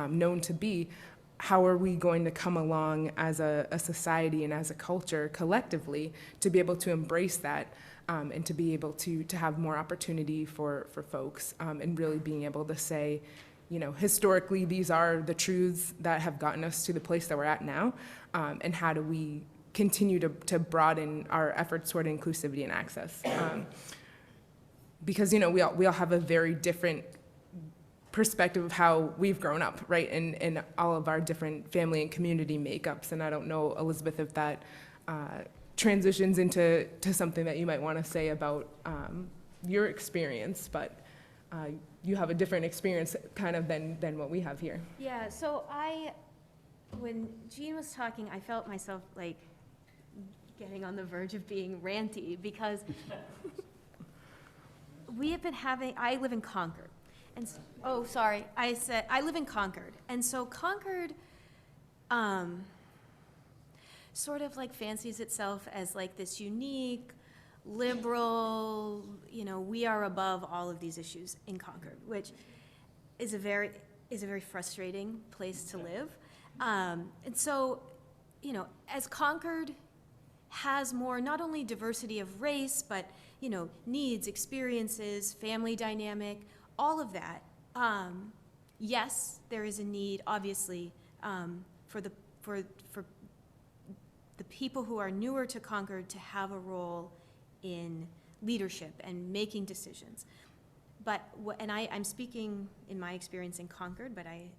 known to be, how are we going to come along as a society and as a culture collectively to be able to embrace that, and to be able to have more opportunity for folks, and really being able to say, historically, these are the truths that have gotten us to the place that we're at now, and how do we continue to broaden our efforts toward inclusivity and access? Because we all have a very different perspective of how we've grown up, right, in all of our different family and community makeups. And I don't know, Elizabeth, if that transitions into something that you might want to say about your experience, but you have a different experience kind of than what we have here. Yeah, so when Jean was talking, I felt myself like getting on the verge of being ranty, because we have been I live in Concord. I live in Concord. And so Concord sort of like fancies itself as like this unique, liberal, we are above all of these issues in Concord, which is a very frustrating place to live. And so, as Concord has more, not only diversity of race, but, needs, experiences, family dynamic, all of that, yes, there is a need, obviously, for the people who are newer to Concord to have a role in leadership and making decisions. But, I'm speaking in my experience in Concord, but I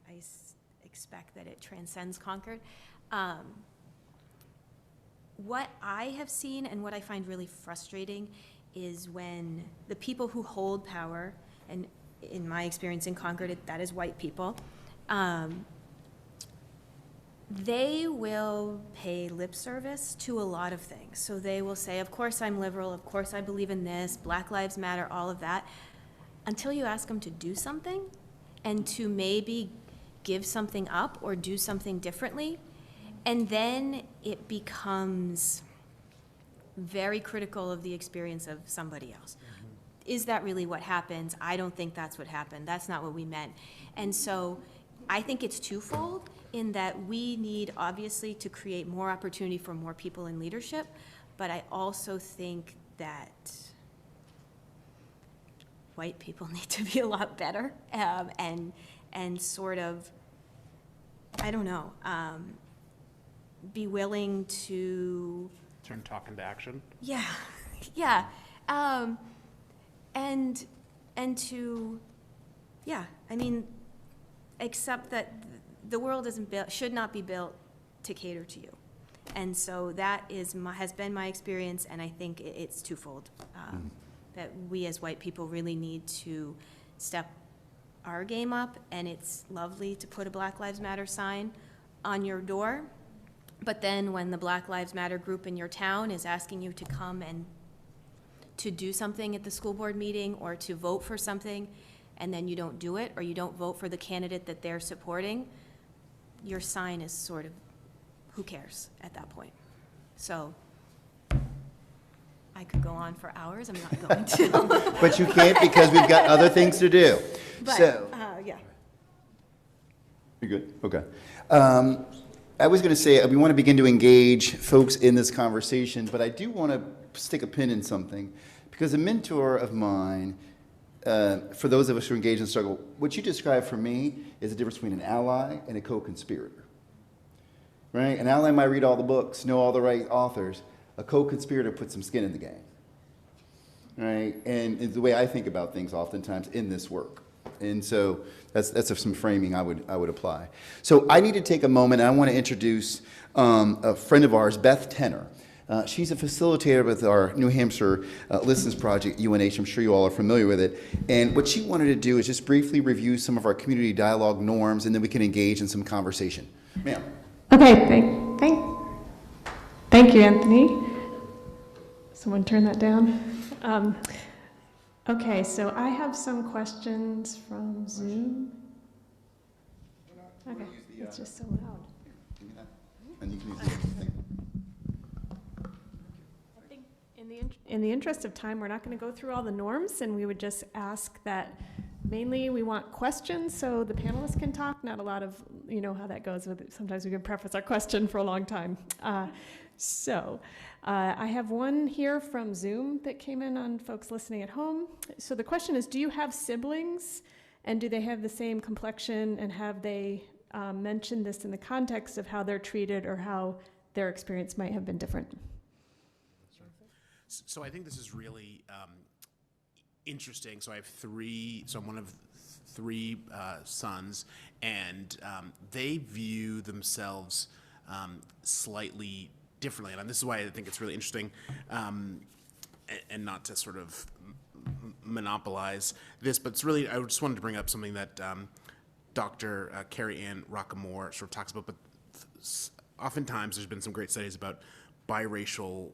expect that it transcends Concord. What I have seen and what I find really frustrating is when the people who hold power, and in my experience in Concord, that is white people, they will pay lip service to a lot of things. So they will say, of course I'm liberal, of course I believe in this, Black Lives Matter, all of that, until you ask them to do something and to maybe give something up or do something differently. And then it becomes very critical of the experience of somebody else. Mm-hmm. Is that really what happens? I don't think that's what happened. That's not what we meant. And so I think it's twofold, in that we need, obviously, to create more opportunity for more people in leadership, but I also think that white people need to be a lot better, and and sort of, I don't know, be willing to, Turn talk into action. yeah, yeah, and to, yeah, I mean, accept that the world isn't built, should not be built to cater to you. And so that has been my experience, and I think it's twofold. That we as white people really need to step our game up, and it's lovely to put a Black Lives Matter sign on your door, but then when the Black Lives Matter group in your town is asking you to come and to do something at the school board meeting or to vote for something, and then you don't do it, or you don't vote for the candidate that they're supporting, your sign is sort of, who cares at that point? So I could go on for hours, I'm not going to. But you can't because we've got other things to do. But, So, yeah. you good? Okay. I was going to say we want to begin to engage folks in this conversation, but I do want to stick a pin in something because a mentor of mine, for those of us who engage in struggle, what you described for me is the difference between an ally and a co-conspirator. Right? An ally might read all the books, know all the right authors. A co-conspirator puts some skin in the game. Right? And it's the way I think about things oftentimes in this work. And so that's some framing I would apply. So I need to take a moment, and I want to introduce a friend of ours, Beth Tenner. She's a facilitator with our New Hampshire Listens Project, UNH. I'm sure you all are familiar with it. And what she wanted to do is just briefly review some of our community dialogue norms, and then we can engage in some conversation. Ma'am. Okay, thank you, Anthony. Someone turn that down. Okay, so I have some questions from Zoom. Okay, it's just so loud. And you can use the thing. I think in the interest of time, we're not going to go through all the norms, and we would just ask that mainly we want questions so the panelists can talk, not a lot of, you know how that goes with it. Sometimes we can preface our question for a long time. I have one here from Zoom that came in on folks listening at home. So the question is, do you have siblings, and do they have the same complexion, and have they mentioned this in the context of how they're treated or how their experience might have been different? So I think this is really interesting. So I have three, so I'm one of three sons, and they view themselves slightly differently. And this is why I think it's really interesting, and not to sort of monopolize this, but it's really, I just wanted to bring up something that Dr. Carrie Ann Rockamore sort of talks about, but oftentimes there's been some great studies about biracial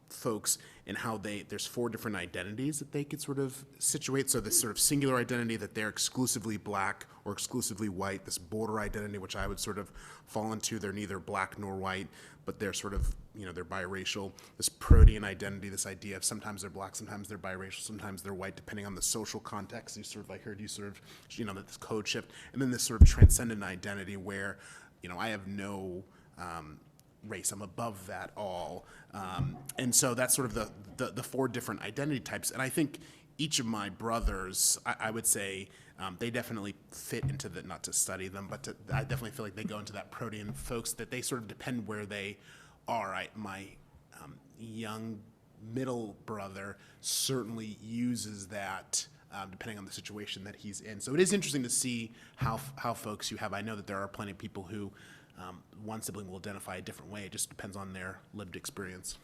folks and how there's four different identities that they could sort of situate. So this sort of singular identity that they're exclusively black or exclusively white, this border identity, which I would sort of fall into, they're neither black nor white, but they're sort of, they're biracial. This protean identity, this idea of sometimes they're black, sometimes they're biracial, sometimes they're white, depending on the social context. You sort of, I heard you sort of, that this code shift. And then this sort of transcendent identity where, I have no race, I'm above that all. And so that's sort of the four different identity types. And I think each of my brothers, I would say, they definitely fit into the, not to study them, but I definitely feel like they go into that protean folks, that they sort of depend where they are. My young middle brother certainly uses that depending on the situation that he's in. So it is interesting to see how folks you have. I know that there are plenty of people who one sibling will identify a different way. It just depends on their lived experience.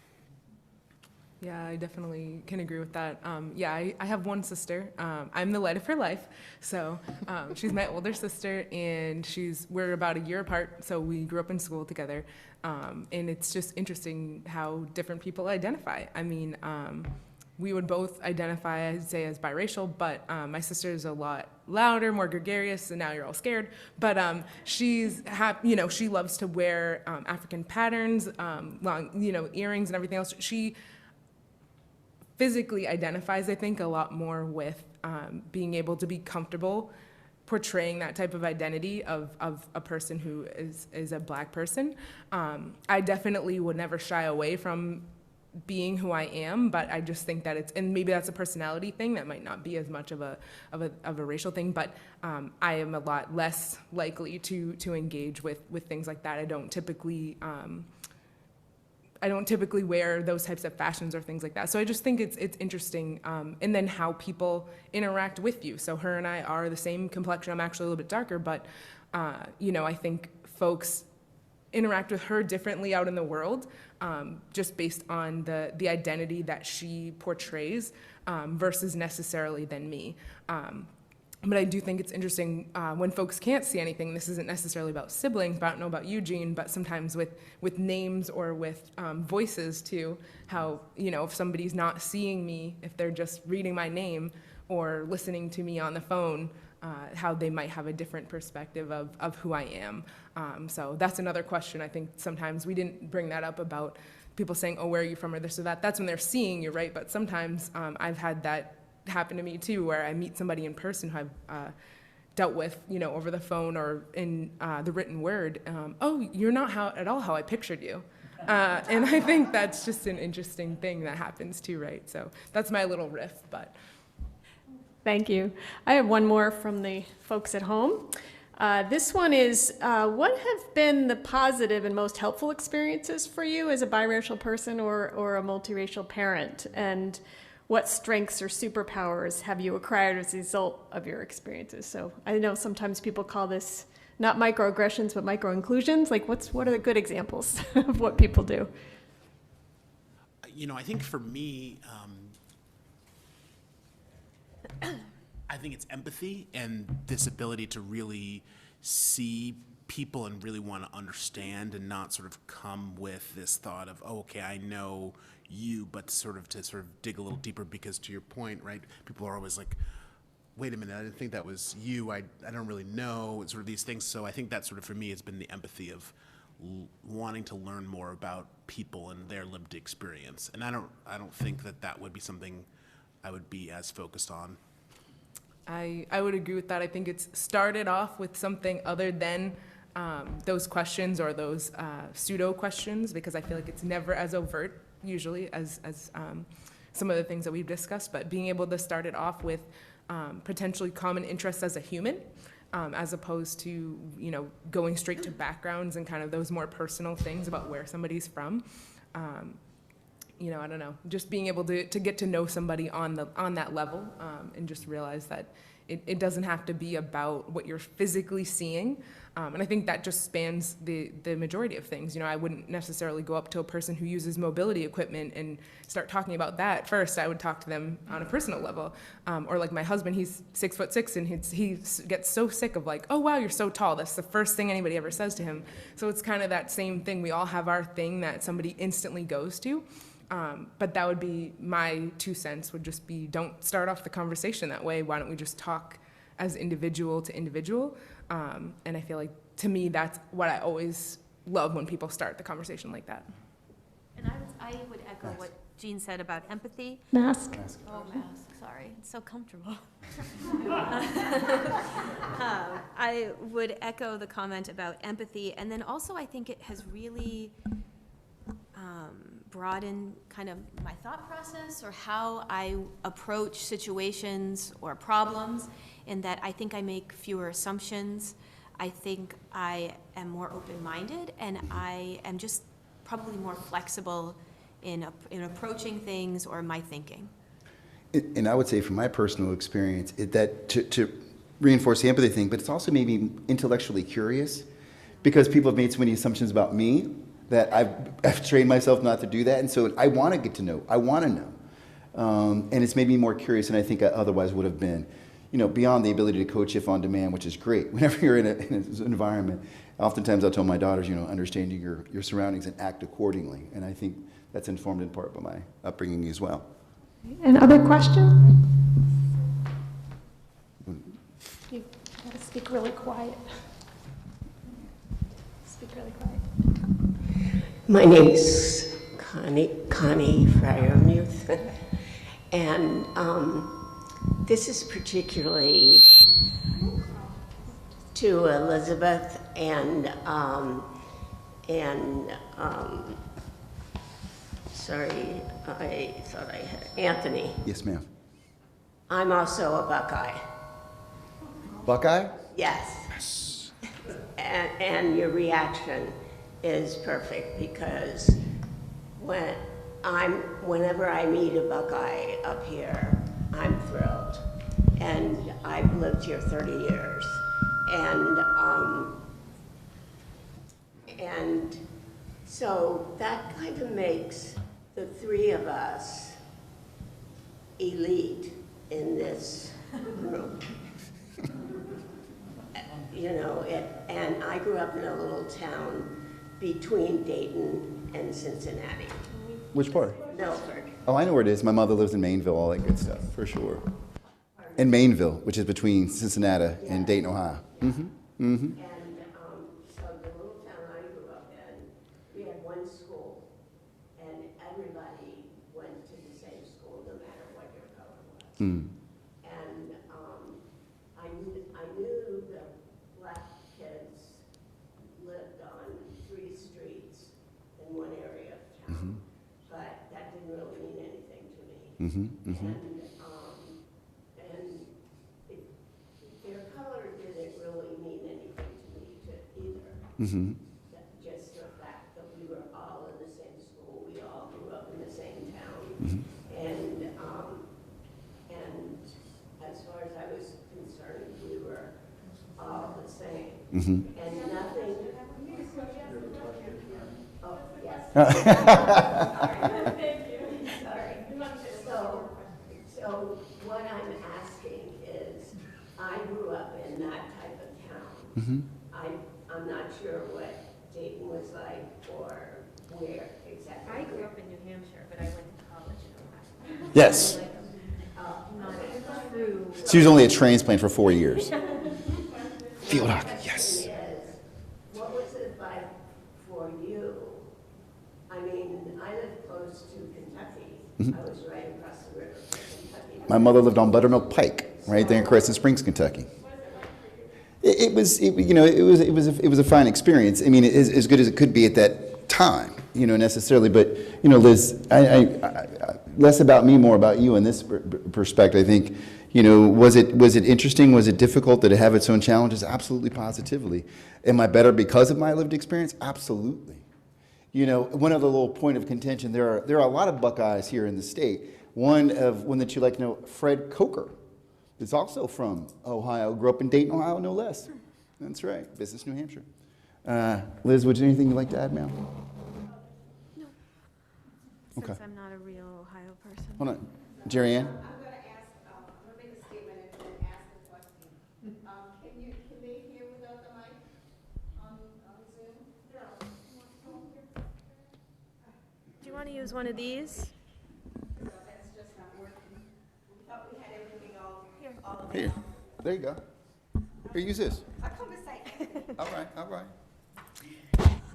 Yeah, I definitely can agree with that. I have one sister. I'm the light of her life. So she's my older sister, and we're about a year apart, so we grew up in school together. And it's just interesting how different people identify. I mean, we would both identify, I'd say, as biracial, but my sister is a lot louder, more gregarious, and now you're all scared. But she loves to wear African patterns, long, earrings and everything else. She physically identifies, I think, a lot more with being able to be comfortable portraying that type of identity of a person who is a black person. I definitely would never shy away from being who I am, but I just think that and maybe that's a personality thing that might not be as much of a racial thing, but I am a lot less likely to engage with things like that. I don't typically wear those types of fashions or things like that. So I just think it's interesting, and then how people interact with you. So her and I are the same complexion. I'm actually a little bit darker, but I think folks interact with her differently out in the world, just based on the identity that she portrays, versus necessarily than me. But I do think it's interesting when folks can't see anything. This isn't necessarily about siblings, but I don't know about you, Jean, but sometimes with names or with voices too, how, if somebody's not seeing me, if they're just reading my name or listening to me on the phone, how they might have a different perspective of who I am. So that's another question. I think sometimes we didn't bring that up about people saying, oh, where are you from, or this or that. That's when they're seeing you, right? But sometimes I've had that happen to me too, where I meet somebody in person who I've dealt with, over the phone or in the written word. Oh, you're not at all how I pictured you. And I think that's just an interesting thing that happens too, right? So that's my little riff, but. Thank you. I have one more from the folks at home. This one is, what have been the positive and most helpful experiences for you as a biracial person or a multiracial parent? And what strengths or superpowers have you acquired as a result of your experiences? So I know sometimes people call this not microaggressions, but micro-inclusions. Like, what are the good examples of what people do? I think for me, I think it's empathy and this ability to really see people and really want to understand and not sort of come with this thought of, oh, okay, I know you, but to dig a little deeper, because to your point, right, people are always like, wait a minute, I didn't think that was you, I don't really know, sort of these things. So I think that sort of for me has been the empathy of wanting to learn more about people and their lived experience. And I don't think that would be something I would be as focused on. I would agree with that. I think it's started off with something other than those questions or those pseudo questions, because I feel like it's never as overt usually as some of the things that we've discussed, but being able to start it off with potentially common interests as a human, as opposed to going straight to backgrounds and kind of those more personal things about where somebody's from. I don't know, just being able to get to know somebody on that level, and just realize that it doesn't have to be about what you're physically seeing. And I think that just spans the majority of things. I wouldn't necessarily go up to a person who uses mobility equipment and start talking about that first. I would talk to them on a personal level. Or like my husband, he's 6'6", and he gets so sick of like, oh wow, you're so tall. That's the first thing anybody ever says to him. So it's kind of that same thing. We all have our thing that somebody instantly goes to. But that would be my 2 cents, would just be, don't start off the conversation that way. Why don't we just talk as individual to individual? And I feel like, to me, that's what I always love, when people start the conversation like that. And I would echo what Jean said about empathy. Mask. Oh, mask, sorry. It's so comfortable. I would echo the comment about empathy. And then also I think it has really broaden kind of my thought process or how I approach situations or problems, in that I think I make fewer assumptions. I think I am more open-minded, and I am just probably more flexible in approaching things or my thinking. And I would say from my personal experience, that to reinforce the empathy thing, but it's also maybe intellectually curious, because people have made so many assumptions about me that I've trained myself not to do that, and so I want to get to know. I want to know, and it's made me more curious than I think I otherwise would have been. Beyond the ability to coach if on demand, which is great. Whenever you're in an environment, oftentimes I'll tell my daughters, understanding your surroundings and act accordingly, and I think that's informed in part by my upbringing as well. And other questions? You gotta speak really quiet. Speak really quiet. My name is Connie Fryermuth, and this is particularly to Elizabeth and sorry, I thought I had, Anthony. Yes, ma'am. I'm also a Buckeye. Buckeye? Yes. And your reaction is perfect because whenever I meet a Buckeye up here, I'm thrilled. And I've lived here 30 years. And so that kind of makes the three of us elite in this group. You know, and I grew up in a little town between Dayton and Cincinnati, Which part? Milford. Oh, I know where it is. My mother lives in Maineville, all that good stuff, for sure. In Maineville, which is between Cincinnati and Dayton, Ohio. Mm-hmm. Mm-hmm. And so the little town I grew up in, we had one school, and everybody went to the same school, no matter what your color was. Mm. And I knew the black kids lived on 3 streets in one area of town, but that didn't really mean anything to me. Mm-hmm. Mm-hmm. And their color didn't really mean anything to me either. Mm-hmm. Just the fact that we were all in the same school, we all grew up in the same town, Mm-hmm. and as far as I was concerned, we were all the same, Mm-hmm. and nothing. Oh, yes. Thank you. Sorry. So what I'm asking is, I grew up in that type of town. Mm-hmm. I'm not sure what Dayton was like or where exactly. I grew up in New Hampshire, but I went to college in Ohio. Yes. Not a true. She was only a transplant for 4 years. Field hockey, yes. Is, what was it like for you? I mean, I lived close to Kentucky. Mm-hmm. I was right across the river from Kentucky. My mother lived on Buttermilk Pike, right there in Crescent Springs, Kentucky. It was a fine experience. I mean, as good as it could be at that time, you know, necessarily. But, you know, Liz, I less about me, more about you in this perspective. I think, you know, was it interesting? Was it difficult? Did it have its own challenges? Absolutely, positively. Am I better because of my lived experience? Absolutely. You know, one other little point of contention, there are a lot of Buckeyes here in the state. One that you like to know, Fred Coker, is also from Ohio, grew up in Dayton, Ohio, no less. That's right, Business, New Hampshire. Liz, would you anything you'd like to add, ma'am? No. Okay. Since I'm not a real Ohio person. Hold on, Jerry Ann? I'm gonna make a statement and then ask a question. Can they hear without the mic on Zoom? Do you want to use one of these? No, that's just not working. We thought we had everything all of Here, there you go. Here, use this. I come beside All right.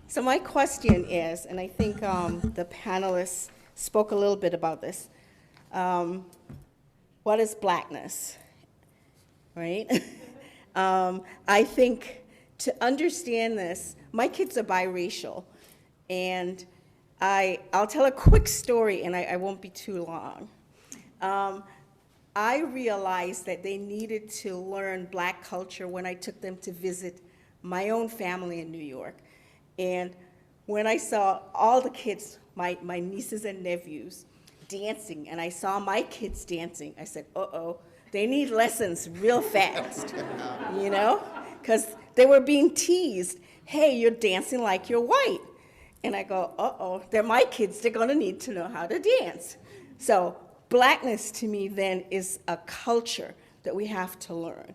So my question is, and I think the panelists spoke a little bit about this, what is blackness, right? I think to understand this, my kids are biracial, and I'll tell a quick story, and I won't be too long. I realized that they needed to learn black culture when I took them to visit my own family in New York. And when I saw all the kids, my nieces and nephews, dancing, and I saw my kids dancing, I said, uh-oh, they need lessons real fast, you know? Because they were being teased, hey, you're dancing like you're white. And I go, uh-oh, they're my kids, they're gonna need to know how to dance. So blackness to me then is a culture that we have to learn.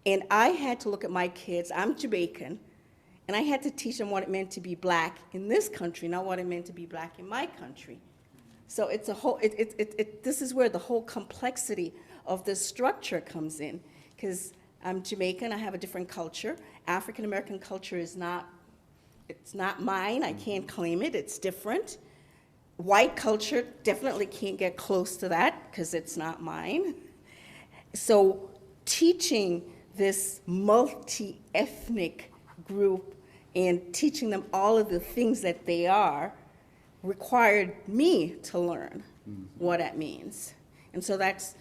And I had to look at my kids, I'm Jamaican, and I had to teach them what it meant to be black in this country, not what it meant to be black in my country. So it's a whole, this is where the whole complexity of the structure comes in, because I'm Jamaican, I have a different culture. African American culture is not, it's not mine, I can't claim it, it's different. White culture definitely can't get close to that, because it's not mine. So teaching this multi-ethnic group and teaching them all of the things that they are, required me to learn what that means. And so that's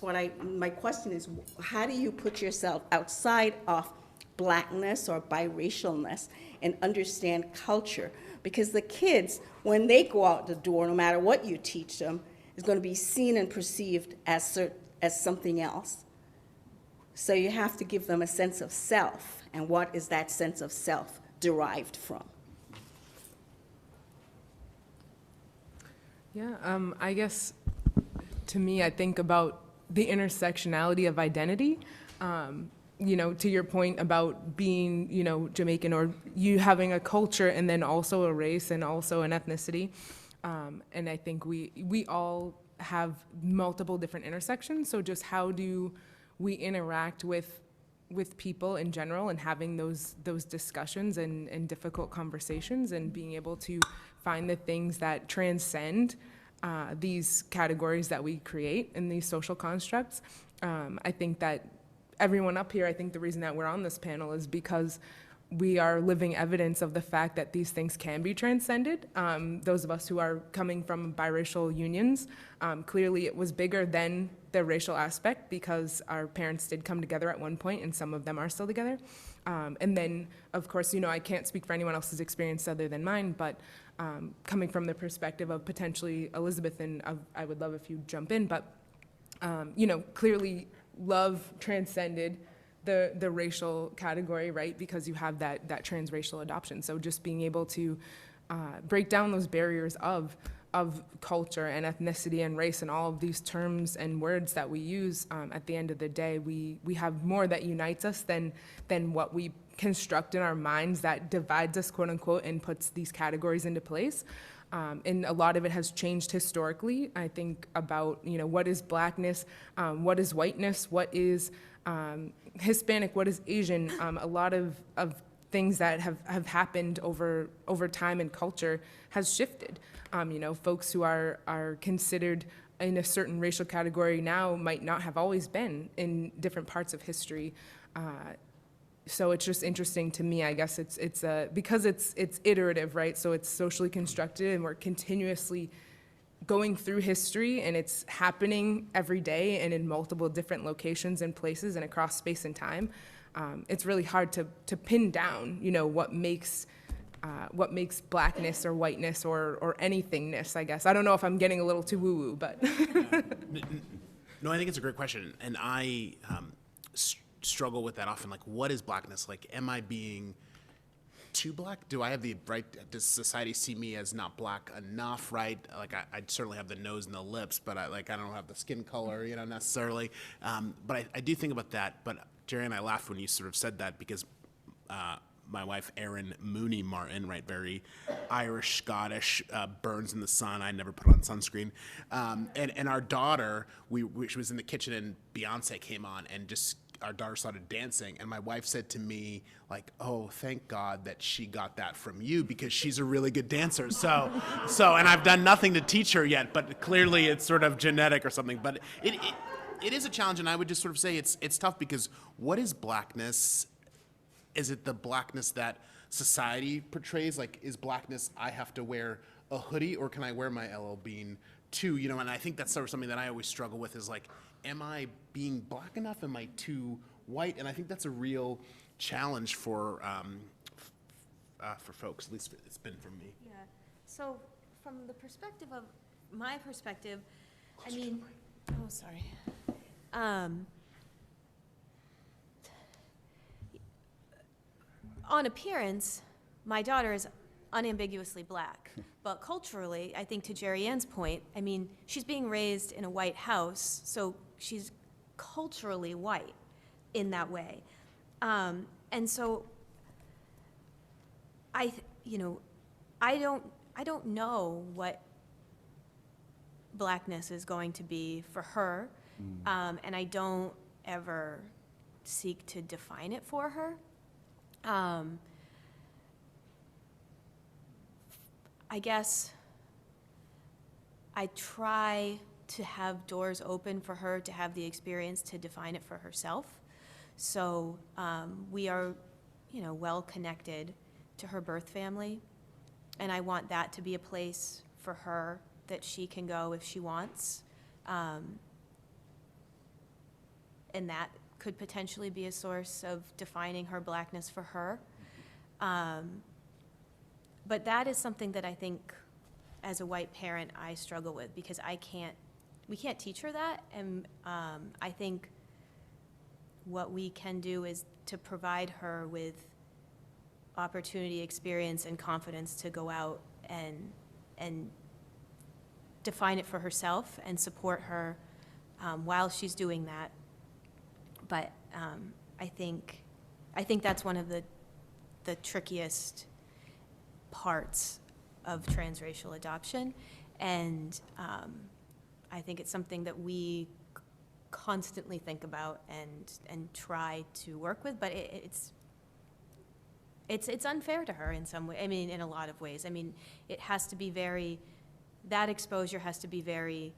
what my question is, how do you put yourself outside of blackness or biracialness and understand culture? Because the kids, when they go out the door, no matter what you teach them, is going to be seen and perceived as something else. So you have to give them a sense of self, and what is that sense of self derived from? Yeah, I guess to me, I think about the intersectionality of identity. You know, to your point about being, you know, Jamaican, or you having a culture and then also a race and also an ethnicity. And I think we all have multiple different intersections. So just how do we interact with people in general, and having those discussions and difficult conversations, and being able to find the things that transcend these categories that we create in these social constructs. I think that everyone up here, I think the reason that we're on this panel is because we are living evidence of the fact that these things can be transcended. Those of us who are coming from biracial unions, clearly it was bigger than the racial aspect, because our parents did come together at one point, and some of them are still together. And then, of course, you know, I can't speak for anyone else's experience other than mine, but coming from the perspective of potentially Elizabeth, and I would love if you jump in, but you know, clearly love transcended the racial category, right? Because you have that transracial adoption. So just being able to break down those barriers of culture and ethnicity and race and all of these terms and words that we use, at the end of the day, we have more that unites us than what we construct in our minds that divides us, quote unquote, and puts these categories into place. And a lot of it has changed historically. I think about, you know, what is blackness, what is whiteness, what is Hispanic, what is Asian. A lot of things that have happened over time in culture has shifted. You know, folks who are considered in a certain racial category now might not have always been in different parts of history. So it's just interesting to me. I guess it's because it's iterative, right? So it's socially constructed, and we're continuously going through history, and it's happening every day and in multiple different locations and places and across space and time. It's really hard to pin down, you know, what makes blackness or whiteness or anythingness, I guess. I don't know if I'm getting a little too woo-woo, but. No, I think it's a great question, and I struggle with that often. Like, what is blackness? Like, am I being too black? Do I have the right? Does society see me as not black enough? Right? Like, I certainly have the nose and the lips, but I don't have the skin color, you know, necessarily. But I do think about that. But Jerry and I laughed when you sort of said that, because my wife, Erin Mooney Martin, right, very Irish, Scottish, burns in the sun. I never put on sunscreen. And our daughter, she was in the kitchen, and Beyonce came on, and just our daughter started dancing, and my wife said to me, like, "Oh, thank God that she got that from you, because she's a really good dancer." So, and I've done nothing to teach her yet, but clearly it's sort of genetic or something. But it is a challenge, and I would just sort of say it's tough, because what is blackness? Is it the blackness that society portrays? Like, is blackness, I have to wear a hoodie, or can I wear my LL Bean too? You know, and I think that's sort of something that I always struggle with, is like, am I being black enough? Am I too white? And I think that's a real challenge for folks. At least it's been for me. Yeah. So from the perspective of my perspective, I mean, oh, sorry. On appearance, my daughter is unambiguously black. But culturally, I think to Jerry Ann's point, I mean, she's being raised in a white house, so she's culturally white in that way. And so I don't know what blackness is going to be for her, and I don't ever seek to define it for her. I guess I try to have doors open for her to have the experience to define it for herself. So we are, well connected to her birth family, and I want that to be a place for her that she can go if she wants. And that could potentially be a source of defining her blackness for her. But that is something that I think, as a white parent, I struggle with, because we can't teach her that, and I think what we can do is to provide her with opportunity, experience, and confidence to go out and define it for herself and support her while she's doing that. But I think that's one of the trickiest parts of transracial adoption, and I think it's something that we constantly think about and try to work with, but it's unfair to her in some way. I mean, in a lot of ways. I mean, it has to be that exposure has to be very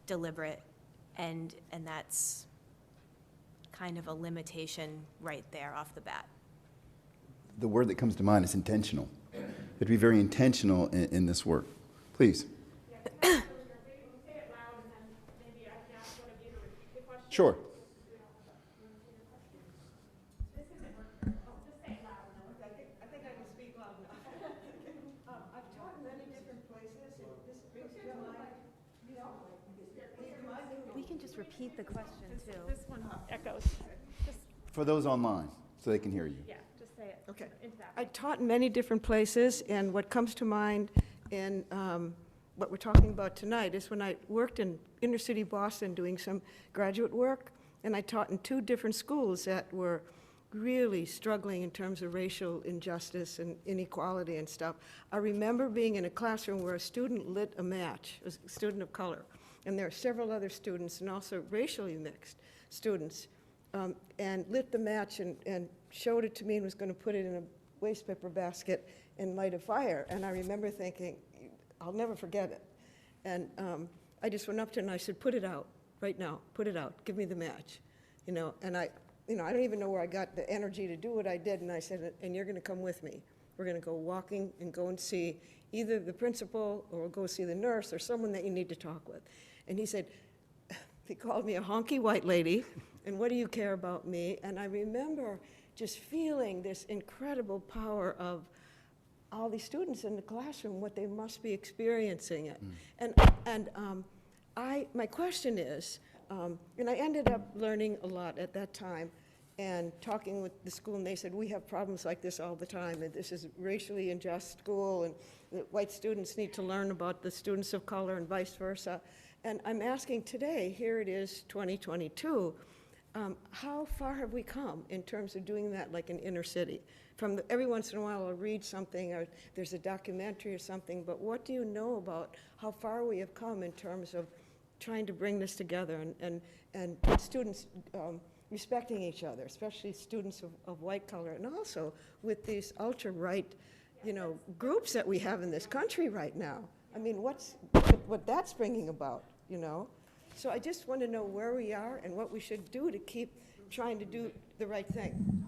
deliberate, and that's kind of a limitation right there off the bat. The word that comes to mind is intentional. You have to be very intentional in this work. Please. Sure. We can just repeat the question, too. This one echoes. For those online, so they can hear you. Yeah, just say it. Okay. Into that. I taught in many different places, and what comes to mind in what we're talking about tonight is when I worked in inner city Boston doing some graduate work, and I taught in 2 different schools that were really struggling in terms of racial injustice and inequality and stuff. I remember being in a classroom where a student lit a match, a student of color, and there are several other students and also racially mixed students, and lit the match and showed it to me and was going to put it in a waste paper basket and light a fire. And I remember thinking, I'll never forget it. And I just went up to her and I said, put it out right now, put it out, give me the match, and I don't even know where I got the energy to do what I did, and I said, and you're going to come with me. We're going to go walking and go and see either the principal or we'll go see the nurse or someone that you need to talk with. And he said, he called me a honky white lady, and what do you care about me? And I remember just feeling this incredible power of all these students in the classroom, what they must be experiencing it. And my question is, and I ended up learning a lot at that time and talking with the school, and they said, we have problems like this all the time, and this is a racially unjust school, and the white students need to learn about the students of color and vice versa. And I'm asking today, here it is, 2022, how far have we come in terms of doing that like in inner city? Every once in a while I'll read something, or there's a documentary or something, but what do you know about how far we have come in terms of trying to bring this together and students respecting each other, especially students of white color, and also with these ultra-right, groups that we have in this country right now. I mean, what that's bringing about, So I just want to know where we are and what we should do to keep trying to do the right thing.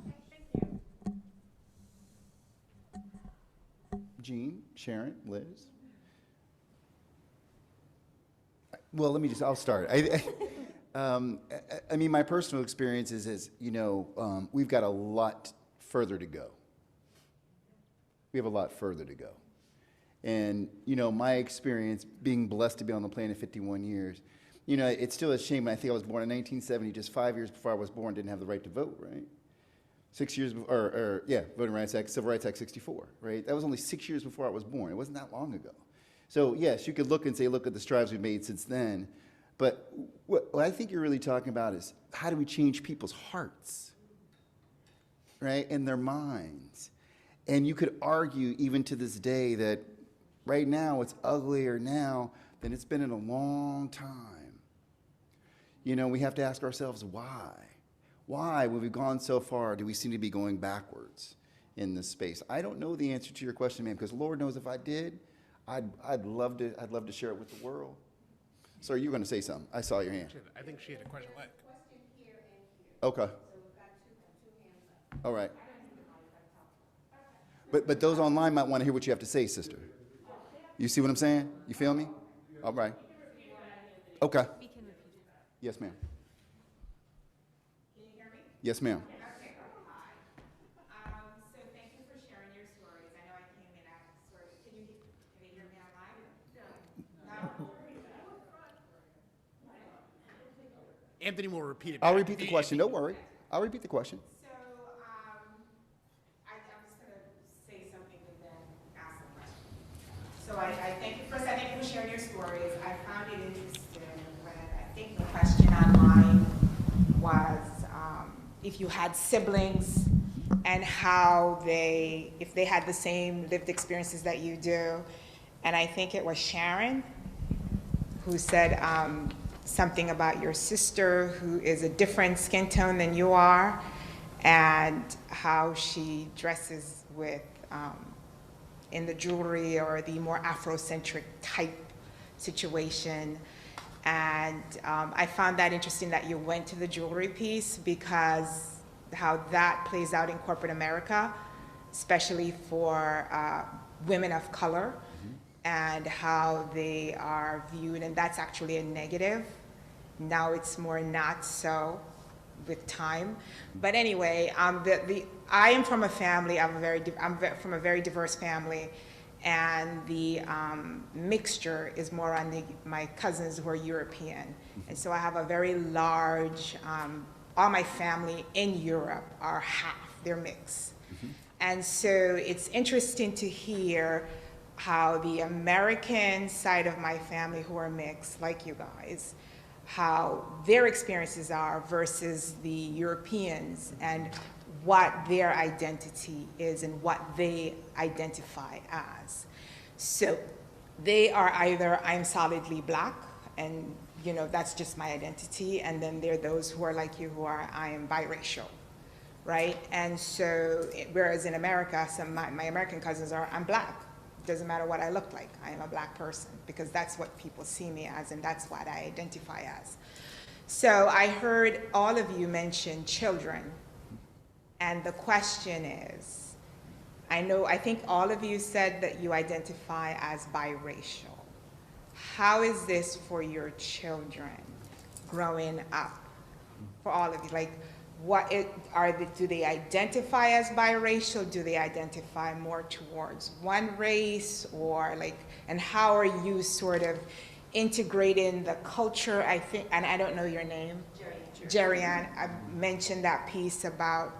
Jean, Sharon, Liz. Well, I'll start. I mean, my personal experience is we've got a lot further to go. We have a lot further to go. And, my experience, being blessed to be on the planet 51 years, it's still a shame. I think I was born in 1970, just 5 years before I was born, didn't have the right to vote, right? 6 years before, Voting Rights Act, Civil Rights Act 64, right? That was only 6 years before I was born. It wasn't that long ago. So, yes, you could look and say, look at the strides we've made since then. But what I think you're really talking about is how do we change people's hearts, right, and their minds? And you could argue even to this day that right now it's uglier now than it's been in a long time. We have to ask ourselves why. Why, when we've gone so far, do we seem to be going backwards in this space? I don't know the answer to your question, ma'am, because Lord knows if I did, I'd love to share it with the world. Sir, you were going to say something. I saw your hand. I think she had a question. Question here and here. Okay. So we've got two hands up. All right. I don't need the mic, I talk. But those online might want to hear what you have to say, sister. You see what I'm saying? You feel me? All right. Okay. We can repeat it. Yes, ma'am. Yes, ma'am. Okay, hi. So thank you for sharing your stories. I know I came in at sort of, can they hear me online? No? Anthony will repeat it. I'll back. repeat the question. Don't worry. I'll repeat the question. So, I'm just gonna say something and then ask a question. So I thank you for sharing your stories. I found it interesting when I think the question online was, if you had siblings and how if they had the same lived experiences that you do. And I think it was Sharon who said, something about your sister who is a different skin tone than you are, and how she dresses with, in the jewelry or the more Afrocentric type situation. And I found that interesting that you went to the jewelry piece, because how that plays out in corporate America, especially for women of color, and how they are viewed, and that's actually a negative. Now it's more not so with time. But anyway, I am from a family, I'm from a very diverse family, and the mixture is more on my cousins who are European. And so I have a very large, all my family in Europe are half, they're mixed. And so it's interesting to hear how the American side of my family who are mixed, like you guys, how their experiences are versus the Europeans, and what their identity is and what they identify as. So they are either I'm solidly black, and that's just my identity, and then there are those who are like you who are I am biracial, right? And so whereas in America, my American cousins are I'm black. Doesn't matter what I look like, I am a black person, because that's what people see me as, and that's what I identify as. So I heard all of you mention children, and the question is, I think all of you said that you identify as biracial. How is this for your children growing up? For all of you, like, do they identify as biracial? Do they identify more towards one race, or and how are you sort of integrating the culture? I think, and I don't know your name. Jerry Ann, I mentioned that piece about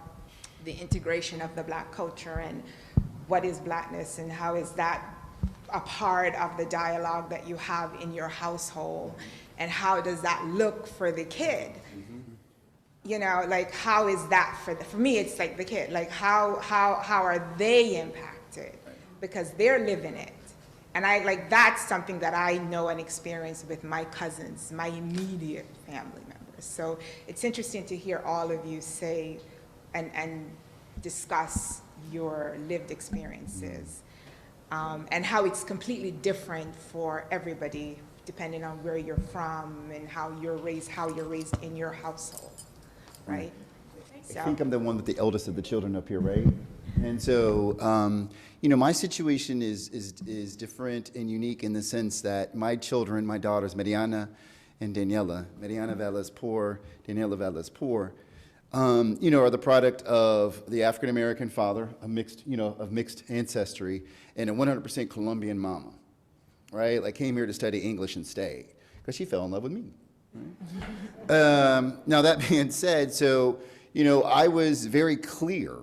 the integration of the black culture and what is blackness, and how is that a part of the dialogue that you have in your household, and how does that look for the kid? How is that for me, it's like the kid, how are they impacted? Because they're living it. And that's something that I know and experience with my cousins, my immediate family members. So it's interesting to hear all of you say and discuss your lived experiences, and how it's completely different for everybody, depending on where you're from and how you're raised in your household. Right? I think I'm the one with the eldest of the children up here, right? And so, my situation is different and unique in the sense that my children, my daughters, Mariana and Daniela, Mariana Velez Poore, Daniela Velez Poore, are the product of the African-American father, of mixed ancestry, and a 100% Colombian mama, right? Came here to study English and stayed, because she fell in love with me. Right? Now that being said, so I was very clear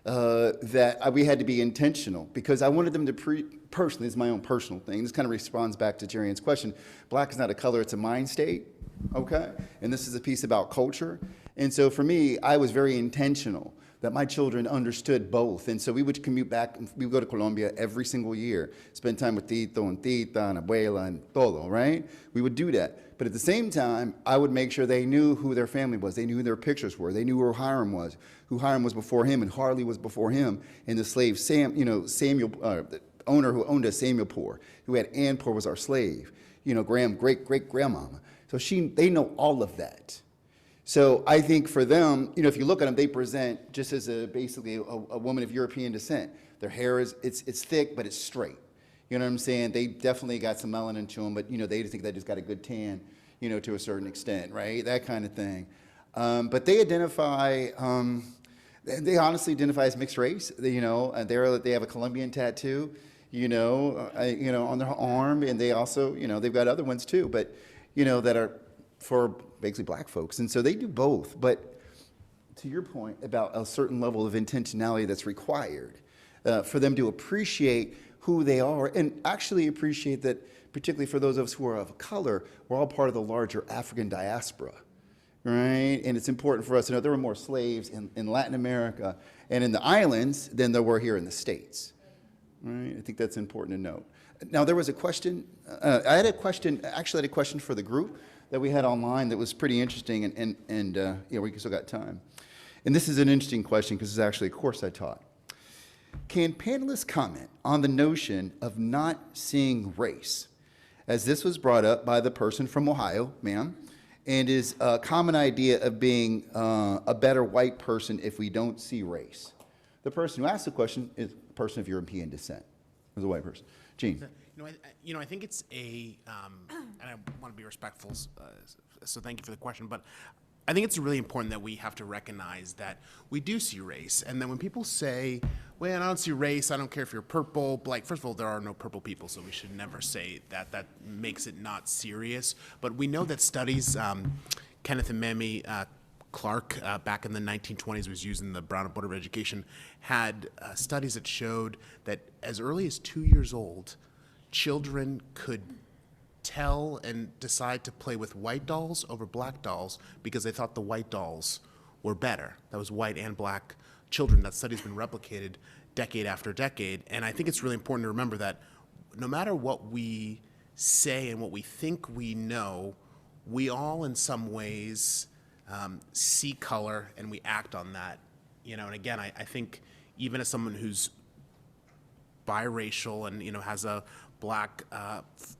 that we had to be intentional, because I wanted them to personally, it's my own personal thing. This kind of responds back to Jerry Ann's question. Black is not a color; it's a mind state. Okay, and this is a piece about culture. And so for me, I was very intentional that my children understood both. And so we would commute back, we would go to Colombia every single year, spend time with Tito and Tita and Abuela and todo, right? We would do that. But at the same time, I would make sure they knew who their family was. They knew who their pictures were. They knew who Hiram was before him, and Harley was before him, and the slave Samuel, the owner who owned us, Samuel Poore, who had Ann Poore was our slave, great-great-grandmama. So they know all of that. So I think for them, if you look at them, they present just as basically a woman of European descent. Their hair it's thick, but it's straight. You know what I'm saying? They definitely got some melanin to them, but, you know, they think they just got a good tan, you know, to a certain extent, right? That kind of thing. But they identify, they honestly identify as mixed race. They have a Colombian tattoo, you know, on their arm, and they also, you know, they've got other ones too, but, you know, that are for basically black folks. And so they do both. But to your point about a certain level of intentionality that's required for them to appreciate who they are and actually appreciate that, particularly for those of us who are of color, we're all part of the larger African diaspora, right? And it's important for us to know there were more slaves in Latin America and in the islands than there were here in the States, right? I think that's important to note. Now, there was a question, I had a question for the group that we had online that was pretty interesting, and yeah, we still got time. And this is an interesting question because it's actually a course I taught. Can panelists comment on the notion of not seeing race, as this was brought up by the person from Ohio, ma'am, and is a common idea of being a better white person if we don't see race? The person who asked the question is a person of European descent, as a white person. Gene. I think it's and I want to be respectful, so thank you for the question, but I think it's really important that we have to recognize that we do see race, and then when people say, well, I don't see race, I don't care if you're purple, black, first of all, there are no purple people, so we should never say that. That makes it not serious. But we know that studies, Kenneth and Mamie Clark, back in the 1920s, was using the Brown Board of Education, had studies that showed that as early as 2 years old, children could tell and decide to play with white dolls over black dolls because they thought the white dolls were better. That was white and black children. That study's been replicated decade after decade. And I think it's really important to remember that no matter what we say and what we think we know, we all in some ways see color and we act on that. And again, I think even as someone who's biracial and has a black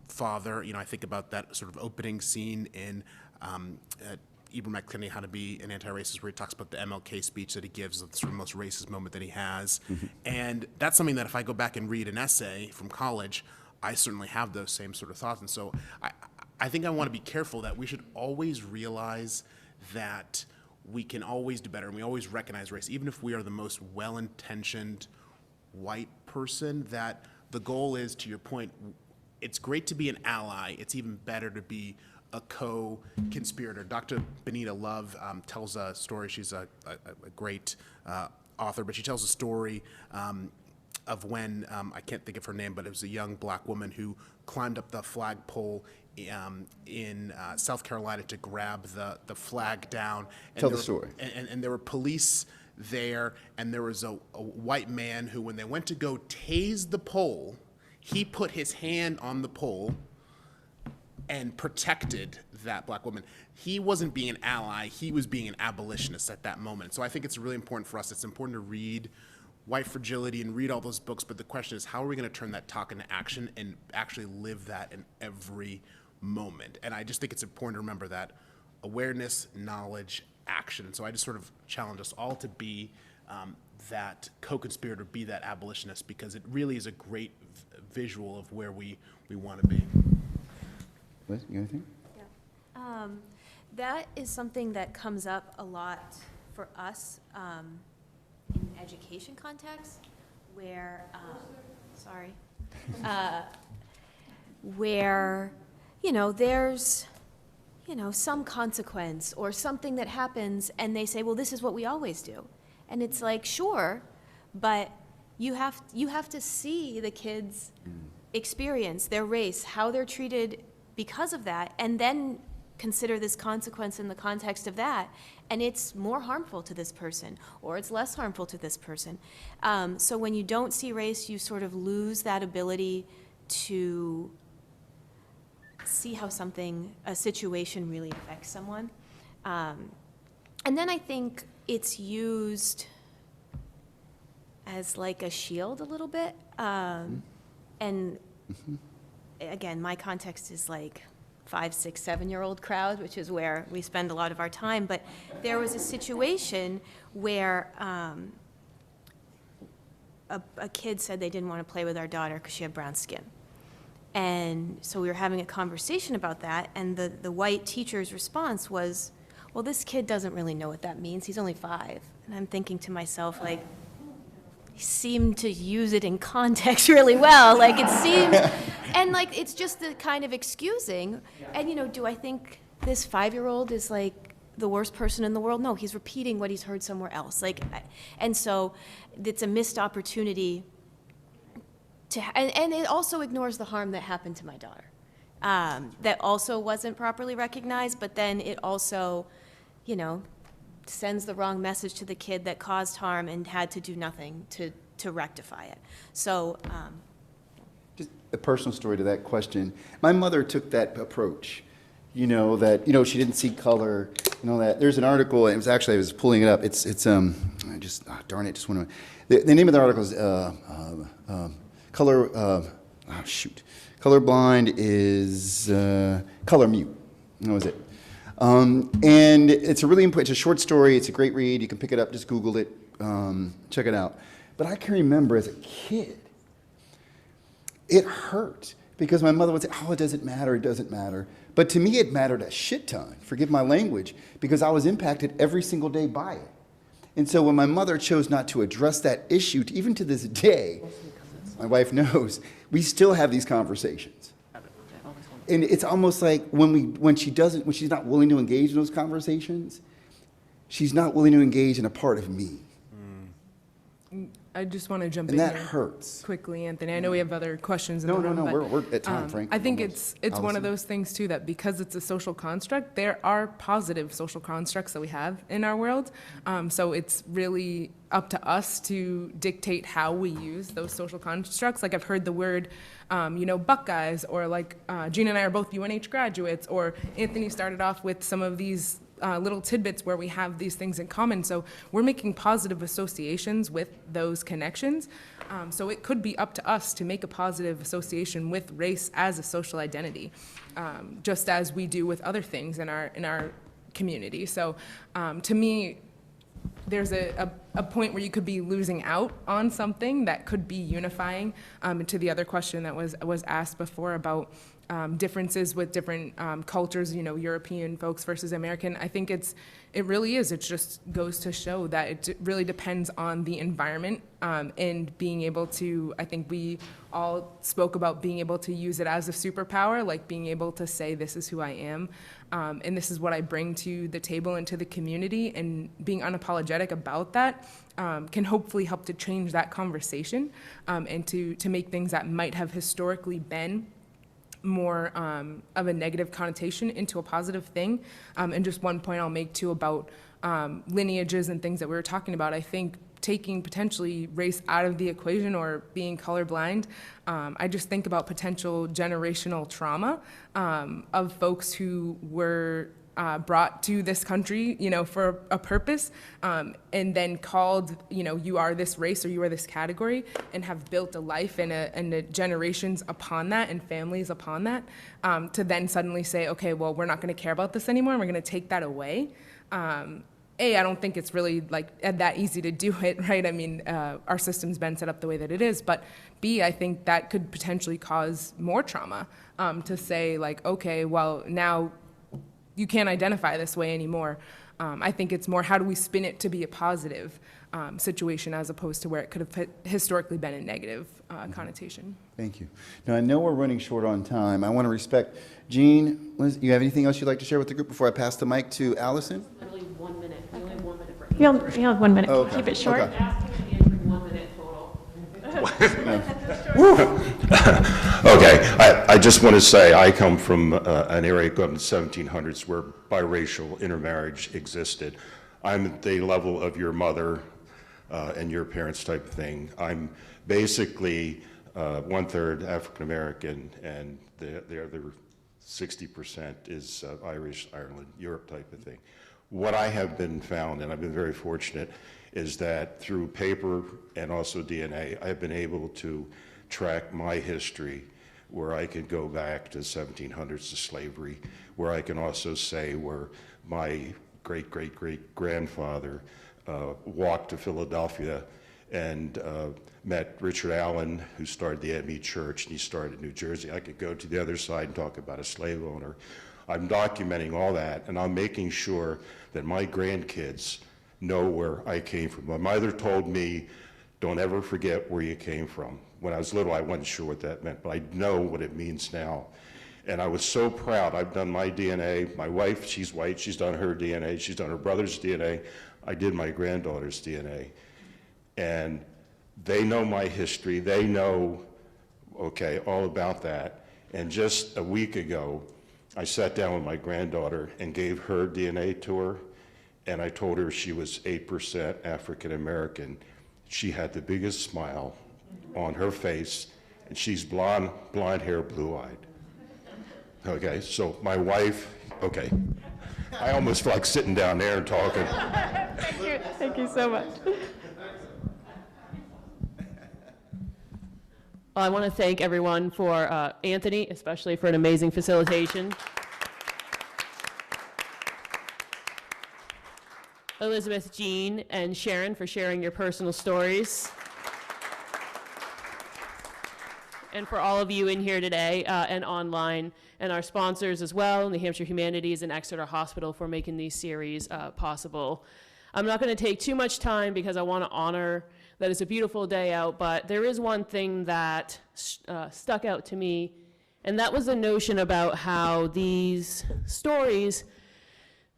father, I think about that sort of opening scene in Ibram X. Kendi, How to Be an Anti-Racist, where he talks about the MLK speech that he gives, the sort of most racist moment that he has. Mm-hmm. And that's something that if I go back and read an essay from college, I certainly have those same sort of thoughts. And so I think I want to be careful that we should always realize that we can always do better, and we always recognize race, even if we are the most well-intentioned white person, that the goal is, to your point, it's great to be an ally. It's even better to be a co-conspirator. Dr. Benita Love tells a story. She's a great author, but she tells a story of when, I can't think of her name, but it was a young black woman who climbed up the flagpole in South Carolina to grab the flag down. And Tell the story. And there were police there, and there was a white man who, when they went to go tase the pole, he put his hand on the pole and protected that black woman. He wasn't being an ally, he was being an abolitionist at that moment. So I think it's really important for us. It's important to read White Fragility and read all those books, but the question is, how are we going to turn that talk into action and actually live that in every moment? And I just think it's important to remember that awareness, knowledge, action. And so I just sort of challenge us all to be that co-conspirator, be that abolitionist, because it really is a great visual of where we want to be. Liz, you got anything? Yeah. That is something that comes up a lot for us in education context, where, where, there's, some consequence or something that happens, and they say, well, this is what we always do. And it's like, sure, but you have to see the kids experience their race, how they're treated because of that, and then consider this consequence in the context of that, and it's more harmful to this person, or it's less harmful to this person. So when you don't see race, you sort of lose that ability to see how a situation really affects someone. And then I think it's used as like a shield a little bit. And again, my context is like 5, 6, 7-year-old crowd, which is where we spend a lot of our time. But there was a situation where a kid said they didn't want to play with our daughter because she had brown skin. And so we were having a conversation about that, and the white teacher's response was, well, this kid doesn't really know what that means. He's only 5. And I'm thinking to myself, like, he seemed to use it in context really well. Like, it seems, and like, it's just the kind of excusing. And, you know, do I think this 5-year-old is like the worst person in the world? No, he's repeating what he's heard somewhere else. Like, and so it's a missed opportunity to, and it also ignores the harm that happened to my daughter. That also wasn't properly recognized, but then it also, you know, sends the wrong message to the kid that caused harm and had to do nothing to rectify it. So, Just a personal story to that question. My mother took that approach, you know, that, you know, she didn't see color, and all that. There's an article, and it was actually, I was pulling it up. It's I just, darn it, just want to, the name of the article is, Colorblind is color mute. That was it. And it's a really important, it's a short story, it's a great read, you can pick it up, just Google it, check it out. But I can remember as a kid, it hurt because my mother would say, oh, it doesn't matter. But to me, it mattered a shit ton, forgive my language, because I was impacted every single day by it. And so when my mother chose not to address that issue, even to this day, my wife knows, we still have these conversations. And it's almost like when she's not willing to engage in those conversations, she's not willing to engage in a part of me. I just want to jump And in that here hurts. quickly, Anthony. I know we have other questions in No, the room, but, we're at time, Frank. I think almost. it's one of Allison? those things too, that because it's a social construct, there are positive social constructs that we have in our world. So it's really up to us to dictate how we use those social constructs. Like, I've heard the word, Buckeyes, or like Gina and I are both UNH graduates, or Anthony started off with some of these little tidbits where we have these things in common. So we're making positive associations with those connections. So it could be up to us to make a positive association with race as a social identity, just as we do with other things in our community. So to me, there's a point where you could be losing out on something that could be unifying. To the other question that was asked before about differences with different cultures, European folks versus American, I think it really is. It just goes to show that it really depends on the environment, and being able to, I think we all spoke about being able to use it as a superpower, like being able to say, this is who I am, and this is what I bring to the table and to the community, and being unapologetic about that can hopefully help to change that conversation, and to make things that might have historically been more of a negative connotation into a positive thing. And just one point I'll make too about lineages and things that we were talking about. I think taking potentially race out of the equation or being colorblind, I just think about potential generational trauma of folks who were brought to this country, for a purpose, and then called, you are this race or you are this category, and have built a life and the generations upon that and families upon that, to then suddenly say, okay, well, we're not going to care about this anymore, and we're going to take that away. I don't think it's really that easy to do it, right? I mean, our system's been set up the way that it is, but B, I think that could potentially cause more trauma, to say okay, well, now you can't identify this way anymore. I think it's more, how do we spin it to be a positive situation, as opposed to where it could have historically been a negative connotation. Thank you. Now, I know we're running short on time. I want to respect, Jean, you have anything else you'd like to share with the group before I pass the mic to Allison? Literally 1 minute. We only have 1 minute for You'll have 1 minute. Oh, okay. Keep it short. Okay. asking and answering 1 minute total. Okay, I just want to say I come from an area of the 1700s where biracial intermarriage existed. I'm at the level of your mother and your parents type of thing. I'm basically 1/3 African American, and the other 60% is Irish, Ireland, Europe type of thing. What I have been found, and I've been very fortunate, is that through paper and also DNA, I've been able to track my history, where I can go back to 1700s to slavery, where I can also say where my great-great-great-grandfather walked to Philadelphia and met Richard Allen, who started the ME Church, and he started in New Jersey. I could go to the other side and talk about a slave owner. I'm documenting all that, and I'm making sure that my grandkids know where I came from. My mother told me, don't ever forget where you came from. When I was little, I wasn't sure what that meant, but I know what it means now. And I was so proud. I've done my DNA. My wife, she's white, she's done her DNA. She's done her brother's DNA. I did my granddaughter's DNA. And they know my history. They know, okay, all about that. And just a week ago, I sat down with my granddaughter and gave her DNA to her, and I told her she was 8% African American. She had the biggest smile on her face, and she's blonde hair, blue-eyed. Okay, so my wife, okay, I almost feel like sitting down there and talking. Thank you so much. Well, I want to thank everyone for Anthony, especially for an amazing facilitation. Elizabeth, Jean, and Sharon for sharing your personal stories. And for all of you in here today and online, and our sponsors as well, New Hampshire Humanities and Exeter Hospital, for making these series possible. I'm not going to take too much time because I want to honor that it's a beautiful day out, but there is one thing that stuck out to me, and that was the notion about how these stories,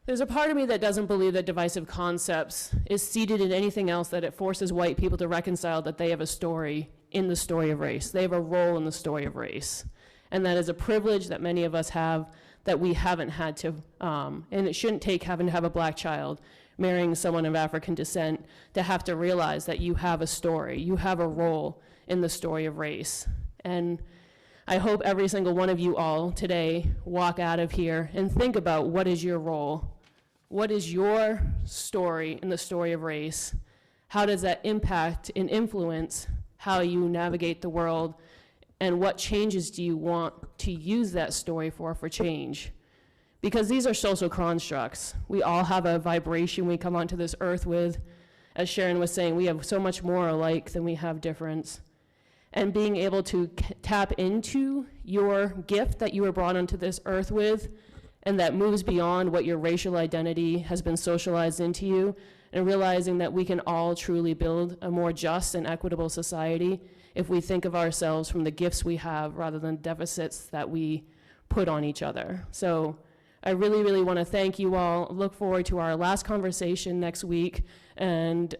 there's a part of me that doesn't believe that divisive concepts is seated in anything else, that it forces white people to reconcile that they have a story in the story of race. They have a role in the story of race. And that is a privilege that many of us have that we haven't had to, and it shouldn't take having to have a black child marrying someone of African descent to have to realize that you have a story, you have a role in the story of race. And I hope every single one of you all today walk out of here and think about what is your role? What is your story in the story of race? How does that impact and influence how you navigate the world? And what changes do you want to use that story for change? Because these are social constructs. We all have a vibration we come onto this earth with. As Sharon was saying, we have so much more alike than we have difference. And being able to tap into your gift that you were brought onto this earth with, and that moves beyond what your racial identity has been socialized into you, and realizing that we can all truly build a more just and equitable society if we think of ourselves from the gifts we have rather than deficits that we put on each other. So I really, really want to thank you all. Look forward to our last conversation next week, and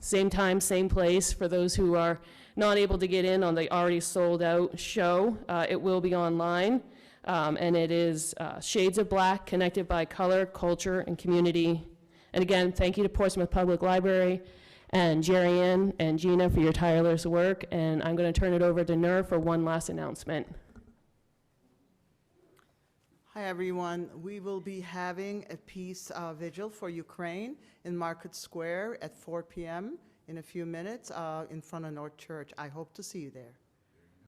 same time, same place. For those who are not able to get in on the already sold out show, it will be online. And it is Shades of Black, connected by color, culture, and community. And again, thank you to Portsmouth Public Library and Jerry Ann and Gina for your tireless work. And I'm going to turn it over to Nur for one last announcement. Hi, everyone. We will be having a peace vigil for Ukraine in Market Square at 4 p.m. in a few minutes in front of North Church. I hope to see you there.